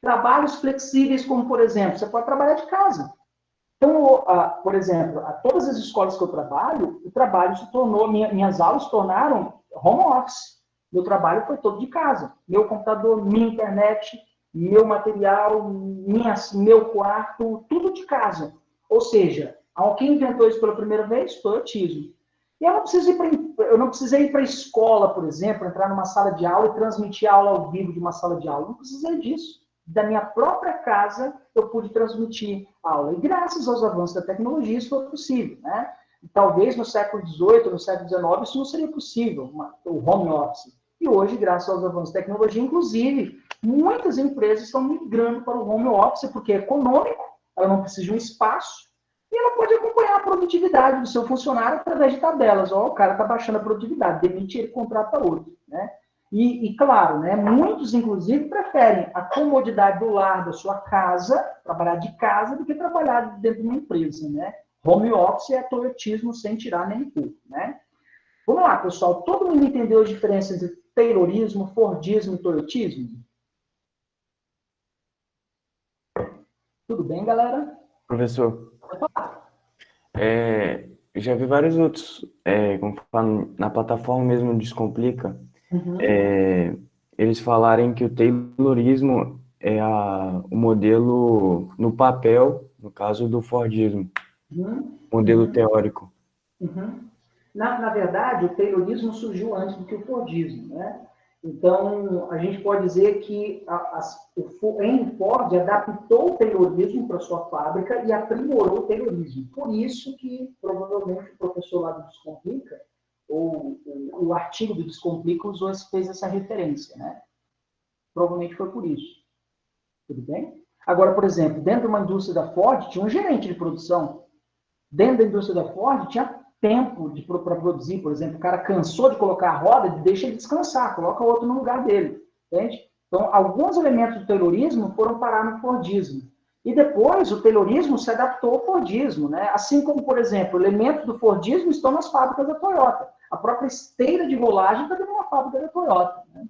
Trabalhos flexíveis, como, por exemplo, você pode trabalhar de casa. Então, por exemplo, todas as escolas que eu trabalho, o trabalho se tornou, minhas aulas se tornaram home office. Meu trabalho foi todo de casa. Meu computador, minha internet, meu material, meu quarto, tudo de casa. Ou seja, quem inventou isso pela primeira vez? Toyotismo. E eu não precisei ir para a escola, por exemplo, entrar numa sala de aula e transmitir aula ao vivo de uma sala de aula. Não precisei disso. Da minha própria casa, eu pude transmitir aula. E graças aos avanços da tecnologia, isso foi possível, né? Talvez no século XVIII, no século XIX, isso não seria possível, o home office. E hoje, graças aos avanços da tecnologia, inclusive, muitas empresas estão migrando para o home office, porque é econômico, ela não precisa de um espaço, e ela pode acompanhar a produtividade do seu funcionário através de tabelas. O cara está baixando a produtividade, demite ele, contrata outro, né? E claro, né, muitos, inclusive, preferem a comodidade do lar, da sua casa, trabalhar de casa, do que trabalhar dentro de uma empresa, né? Home office é toyotismo sem tirar nem pôr, né? Vamos lá, pessoal. Todo mundo entendeu as diferenças entre taylorismo, fordismo e toyotismo? Tudo bem, galera? Professor, eu já vi vários outros, como falam, na plataforma mesmo Descomplica, eles falarem que o taylorismo é o modelo no papel, no caso do fordismo, modelo teórico. Na verdade, o taylorismo surgiu antes do que o fordismo, né? Então, a gente pode dizer que o Henry Ford adaptou o taylorismo para sua fábrica e aprimorou o taylorismo. Por isso que, provavelmente, o professor lá do Descomplica, ou o artigo do Descomplica, fez essa referência, né? Provavelmente foi por isso. Tudo bem? Agora, por exemplo, dentro de uma indústria da Ford, tinha um gerente de produção. Dentro da indústria da Ford, tinha tempo para produzir, por exemplo, o cara cansou de colocar a roda, deixa ele descansar, coloca outro no lugar dele, entende? Então, alguns elementos do taylorismo foram parar no fordismo. E depois, o taylorismo se adaptou ao fordismo, né? Assim como, por exemplo, elementos do fordismo estão nas fábricas da Toyota. A própria esteira de rolagem está dentro de uma fábrica da Toyota, né?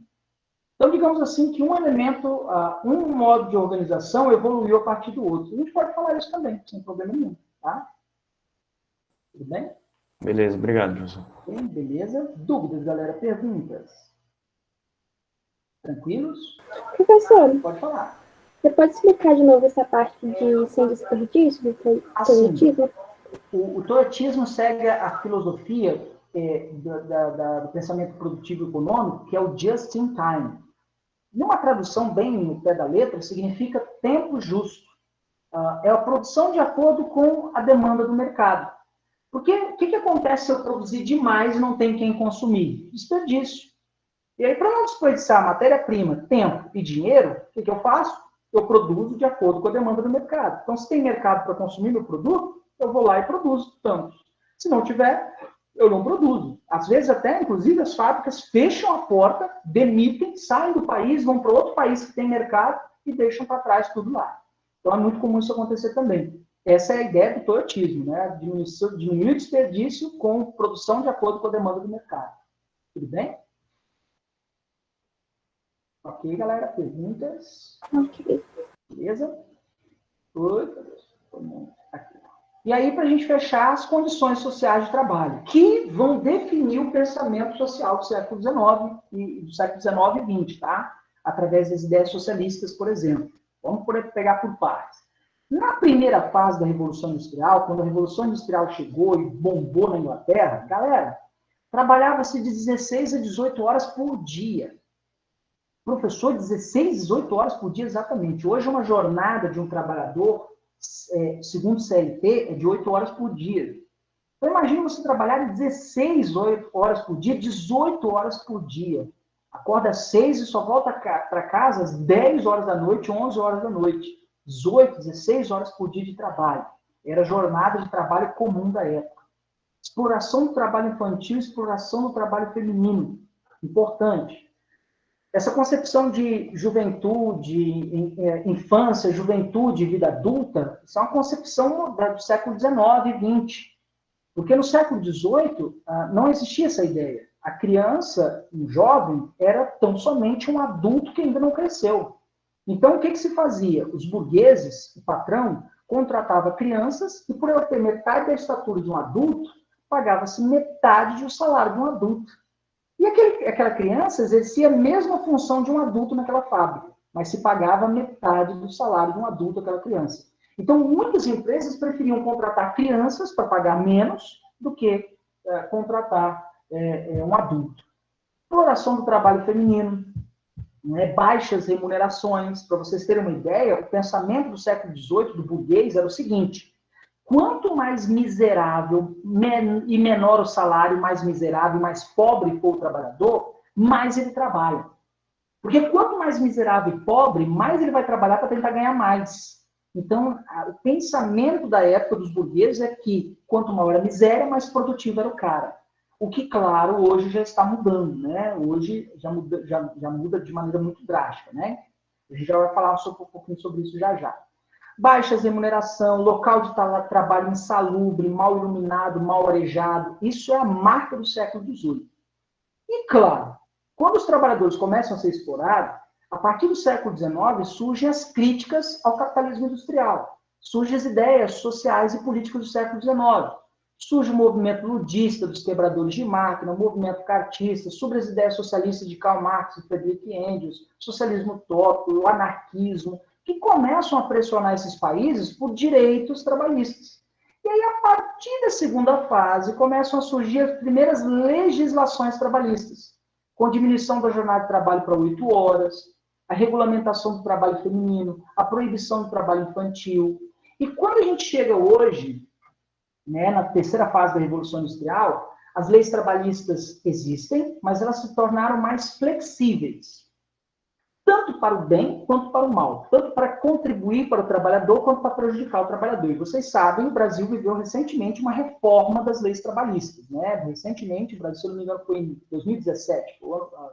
Então, digamos assim, que um elemento, um modo de organização evoluiu a partir do outro. A gente pode falar isso também, sem problema nenhum, tá? Tudo bem? Beleza, obrigado, professor. Bem, beleza. Dúvidas, galera? Perguntas? Tranquilos? Professor, Pode falar. você pode explicar de novo essa parte de sem desperdício, do toyotismo? O toyotismo segue a filosofia do pensamento produtivo econômico, que é o just in time. Numa tradução bem no pé da letra, significa tempo justo. É a produção de acordo com a demanda do mercado. Porque o que acontece se eu produzir demais e não tem quem consumir? Desperdício. E aí, para não desperdiçar matéria-prima, tempo e dinheiro, o que eu faço? Eu produzo de acordo com a demanda do mercado. Então, se tem mercado para consumir meu produto, eu vou lá e produzo tanto. Se não tiver, eu não produzo. Às vezes, até, inclusive, as fábricas fecham a porta, demitem, saem do país, vão para outro país que tem mercado e deixam para trás tudo lá. Então, é muito comum isso acontecer também. Essa é a ideia do toyotismo, né? Diminuir o desperdício com produção de acordo com a demanda do mercado. Tudo bem? Ok, galera? Perguntas? Ok. Beleza? Oi, aqui. E aí, para a gente fechar, as condições sociais de trabalho, que vão definir o pensamento social do século XIX e do século XIX e XX, tá? Através das ideias socialistas, por exemplo. Vamos pegar por partes. Na primeira fase da Revolução Industrial, quando a Revolução Industrial chegou e bombou na Inglaterra, galera, trabalhava-se de 16 a 18 horas por dia. Professor, 16, 18 horas por dia, exatamente. Hoje, uma jornada de um trabalhador, segundo o CLT, é de 8 horas por dia. Então, imagina você trabalhar 16 horas por dia, 18 horas por dia. Acorda às 6 e só volta para casa às 10 horas da noite, 11 horas da noite. 18, 16 horas por dia de trabalho. Era a jornada de trabalho comum da época. Exploração do trabalho infantil, exploração do trabalho feminino. Importante. Essa concepção de juventude, infância, juventude e vida adulta, isso é uma concepção do século XIX e XX. Porque no século XVIII não existia essa ideia. A criança, um jovem, era tão somente um adulto que ainda não cresceu. Então, o que se fazia? Os burgueses, o patrão, contratava crianças e, por ela ter metade da estatura de um adulto, pagava-se metade do salário de um adulto. E aquela criança exercia a mesma função de um adulto naquela fábrica, mas se pagava metade do salário de um adulto aquela criança. Então, muitas empresas preferiam contratar crianças para pagar menos do que contratar um adulto. Exploração do trabalho feminino, baixas remunerações. Para vocês terem uma ideia, o pensamento do século XVIII, do burguês, era o seguinte: quanto mais miserável e menor o salário, mais miserável e mais pobre for o trabalhador, mais ele trabalha. Porque quanto mais miserável e pobre, mais ele vai trabalhar para tentar ganhar mais. Então, o pensamento da época dos burgueses é que quanto maior a miséria, mais produtivo era o cara. O que, claro, hoje já está mudando, né? Hoje já muda de maneira muito drástica, né? A gente já vai falar um pouquinho sobre isso já já. Baixas remuneração, local de trabalho insalubre, mal iluminado, mal arejado. Isso é a marca do século XVIII. E, claro, quando os trabalhadores começam a ser explorados, a partir do século XIX surgem as críticas ao capitalismo industrial. Surgem as ideias sociais e políticas do século XIX. Surge o movimento ludista dos quebradores de máquina, o movimento cartista, sobre as ideias socialistas de Karl Marx e Friedrich Engels, socialismo utópico, o anarquismo, que começam a pressionar esses países por direitos trabalhistas. E aí, a partir da segunda fase, começam a surgir as primeiras legislações trabalhistas, com diminuição da jornada de trabalho para 8 horas, a regulamentação do trabalho feminino, a proibição do trabalho infantil. E quando a gente chega hoje, na terceira fase da Revolução Industrial, as leis trabalhistas existem, mas elas se tornaram mais flexíveis. Tanto para o bem quanto para o mal. Tanto para contribuir para o trabalhador quanto para prejudicar o trabalhador. E vocês sabem, o Brasil viveu recentemente uma reforma das leis trabalhistas. Né? Recentemente, o Brasil, se não me engano, foi em 2017.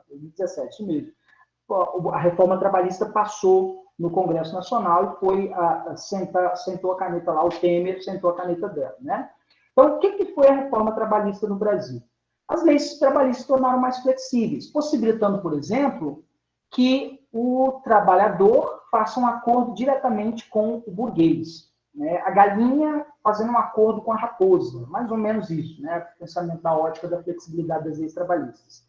2017, isso mesmo. A reforma trabalhista passou no Congresso Nacional e sentou a caneta lá, o Temer sentou a caneta dela. Né? Então, o que foi a reforma trabalhista no Brasil? As leis trabalhistas se tornaram mais flexíveis, possibilitando, por exemplo, que o trabalhador faça um acordo diretamente com o burguês. Né? A galinha fazendo um acordo com a raposa, mais ou menos isso, né? O pensamento da ótica da flexibilidade das leis trabalhistas.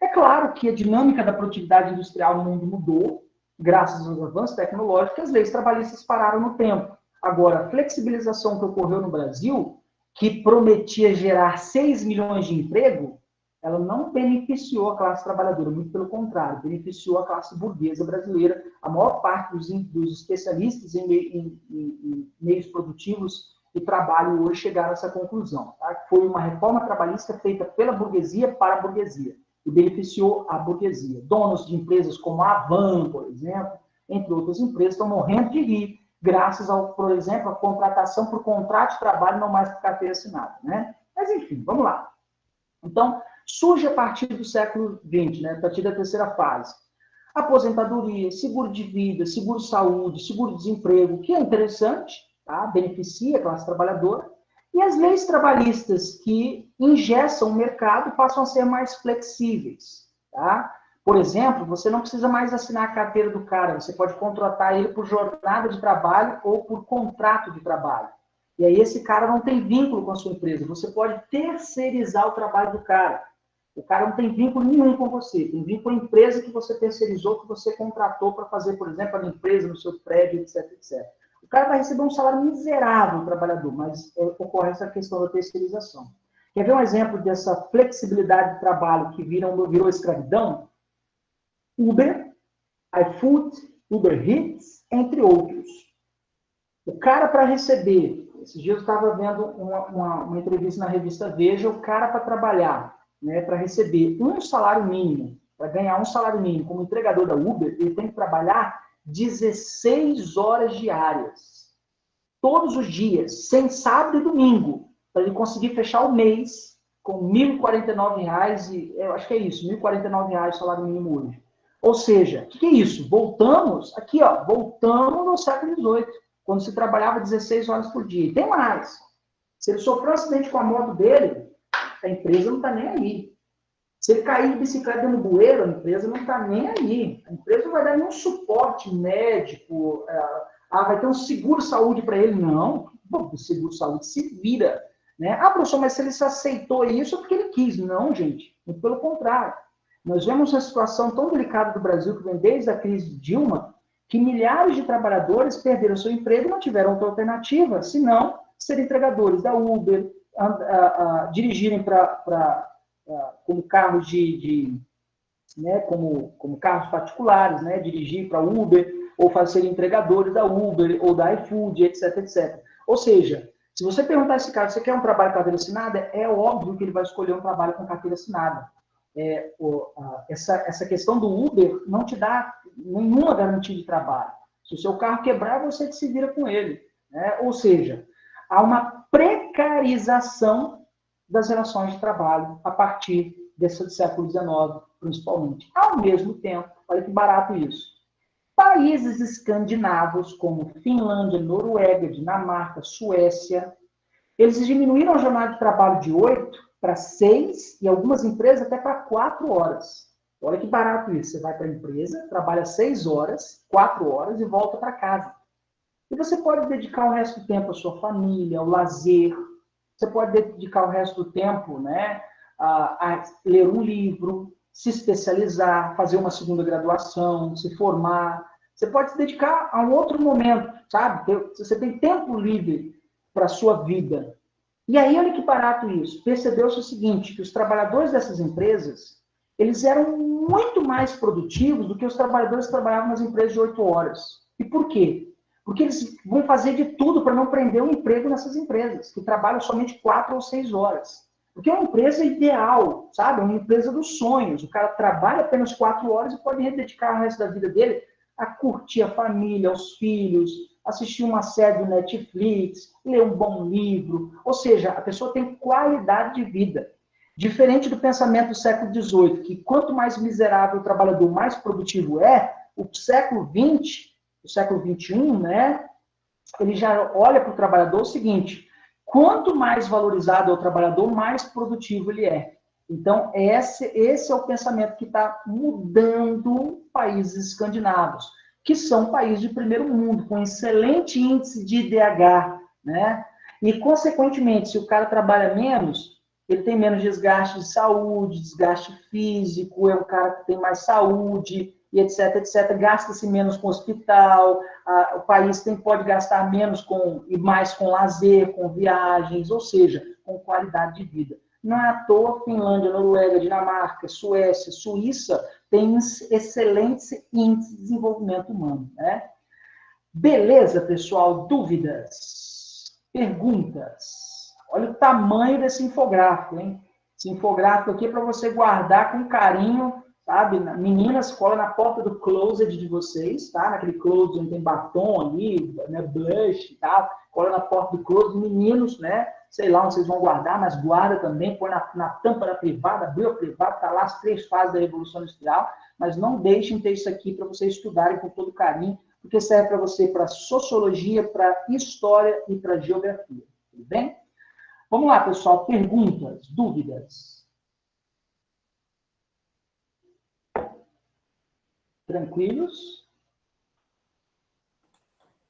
É claro que a dinâmica da produtividade industrial no mundo mudou, graças aos avanços tecnológicos, as leis trabalhistas pararam no tempo. Agora, a flexibilização que ocorreu no Brasil, que prometia gerar 6 milhões de emprego, ela não beneficiou a classe trabalhadora, muito pelo contrário, beneficiou a classe burguesa brasileira. A maior parte dos especialistas em meios produtivos e trabalho hoje chegaram a essa conclusão. Tá? Foi uma reforma trabalhista feita pela burguesia para a burguesia, e beneficiou a burguesia. Donos de empresas como a Avan, por exemplo, entre outras empresas, estão morrendo de rir, graças, por exemplo, à contratação por contrato de trabalho, não mais por carteira assinada. Né? Mas, enfim, vamos lá. Então, surge a partir do século XX, né, a partir da terceira fase, Aposentadoria, seguro de vida, seguro-saúde, seguro-desemprego, que é interessante, tá? Beneficia a classe trabalhadora. E as leis trabalhistas que engessam o mercado passam a ser mais flexíveis, tá? Por exemplo, você não precisa mais assinar a carteira do cara, você pode contratar ele por jornada de trabalho ou por contrato de trabalho. E aí esse cara não tem vínculo com a sua empresa, você pode terceirizar o trabalho do cara. O cara não tem vínculo nenhum com você, tem vínculo com a empresa que você terceirizou, que você contratou para fazer, por exemplo, a empresa no seu prédio, etc, etc. O cara vai receber um salário miserável, o trabalhador, mas ocorre essa questão da terceirização. Quer ver um exemplo dessa flexibilidade de trabalho que virou escravidão? Uber, iFood, Uber Eats, entre outros. O cara para receber, esses dias eu estava vendo uma entrevista na revista Veja, o cara para trabalhar, né, para receber um salário mínimo, para ganhar um salário mínimo como entregador da Uber, ele tem que trabalhar 16 horas diárias, todos os dias, sem sábado e domingo, para ele conseguir fechar o mês com R$ 1.049, e eu acho que é isso, R$ 1.049 o salário mínimo hoje. Ou seja, o que é isso? Voltamos, aqui ó, voltamos no século XVIII, quando se trabalhava 16 horas por dia. E tem mais, se ele sofreu um acidente com a moto dele, a empresa não está nem aí. Se ele cair de bicicleta no bueiro, a empresa não está nem aí. A empresa não vai dar nenhum suporte médico, vai ter um seguro-saúde para ele. Não, o seguro-saúde se vira. Né? Professor, mas se ele se aceitou isso é porque ele quis. Não, gente, muito pelo contrário. Nós vemos uma situação tão delicada do Brasil, que vem desde a crise de Dilma, que milhares de trabalhadores perderam seu emprego e não tiveram outra alternativa, senão ser entregadores da Uber, dirigirem como carros né, como carros particulares, né, dirigir para Uber, ou ser entregadores da Uber, ou da iFood, etc, etc. Ou seja, se você perguntar a esse cara, você quer um trabalho com carteira assinada? É óbvio que ele vai escolher um trabalho com carteira assinada. Essa questão do Uber não te dá nenhuma garantia de trabalho. Se o seu carro quebrar, você que se vira com ele. Né? Ou seja, há uma precarização das relações de trabalho a partir desse século XIX, principalmente. Ao mesmo tempo, olha que barato isso, países escandinavos como Finlândia, Noruega, Dinamarca, Suécia, eles diminuíram a jornada de trabalho de 8 para 6 e algumas empresas até para 4 horas. Olha que barato isso. Você vai para a empresa, trabalha 6 horas, 4 horas e volta para casa. E você pode dedicar o resto do tempo à sua família, ao lazer. Você pode dedicar o resto do tempo, né, a ler um livro, se especializar, fazer uma segunda graduação, se formar. Você pode se dedicar a um outro momento, sabe? Você tem tempo livre para a sua vida. E aí, olha que barato isso. Percebeu-se o seguinte, que os trabalhadores dessas empresas, eles eram muito mais produtivos do que os trabalhadores que trabalhavam nas empresas de 8 horas. E por quê? Porque eles vão fazer de tudo para não prender um emprego nessas empresas, que trabalham somente 4 ou 6 horas. Porque é uma empresa ideal, sabe? É uma empresa dos sonhos. O cara trabalha apenas 4 horas e pode dedicar o resto da vida dele a curtir a família, os filhos, assistir uma série do Netflix, ler um bom livro. Ou seja, a pessoa tem qualidade de vida. Diferente do pensamento do século XVIII, que quanto mais miserável o trabalhador, mais produtivo é, o século XX, o século XXI, né, ele já olha para o trabalhador o seguinte, quanto mais valorizado é o trabalhador, mais produtivo ele é. Então, esse é o pensamento que está mudando países escandinavos, que são países de primeiro mundo, com excelente índice de IDH, né? E, consequentemente, se o cara trabalha menos, ele tem menos desgaste de saúde, desgaste físico, é um cara que tem mais saúde, e etc, etc. Gasta-se menos com hospital, o país pode gastar menos e mais com lazer, com viagens, ou seja, com qualidade de vida. Não é à toa, Finlândia, Noruega, Dinamarca, Suécia, Suíça têm excelentes índices de desenvolvimento humano. Né? Beleza, pessoal? Dúvidas? Perguntas? Olha o tamanho desse infográfico, hein? Esse infográfico aqui é para você guardar com carinho, sabe? Meninas, cola na porta do closet de vocês, tá? Naquele closet onde tem batom ali, né? Blush e tal. Cola na porta do closet. Meninos, né? sei lá onde vocês vão guardar, mas guarda também, põe na tampa da privada, abriu a privada, está lá as 3 fases da Revolução Industrial, mas não deixem ter isso aqui para vocês estudarem com todo carinho, porque serve para você para sociologia, para história e para geografia. Tudo bem? Vamos lá, pessoal. Perguntas, dúvidas? Tranquilos?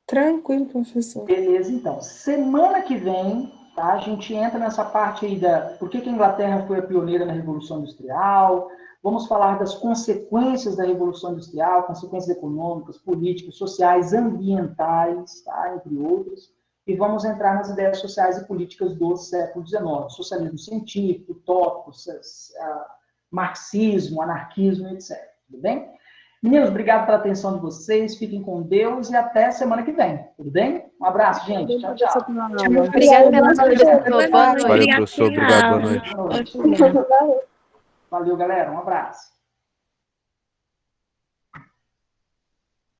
Tranquilo, professor. Beleza, então. Semana que vem, tá, a gente entra nessa parte aí da por que a Inglaterra foi a pioneira na Revolução Industrial. Vamos falar das consequências da Revolução Industrial, consequências econômicas, políticas, sociais, ambientais, tá, entre outras. E vamos entrar nas ideias sociais e políticas do século XIX. Socialismo científico, utópico, marxismo, anarquismo, etc. Tudo bem? Meninos, obrigado pela atenção de vocês. Fiquem com Deus e até semana que vem. Tudo bem? Um abraço, gente. Tchau, tchau. Obrigada pela ajuda. Valeu, professor. Obrigado. Boa noite. Valeu, galera. Um abraço.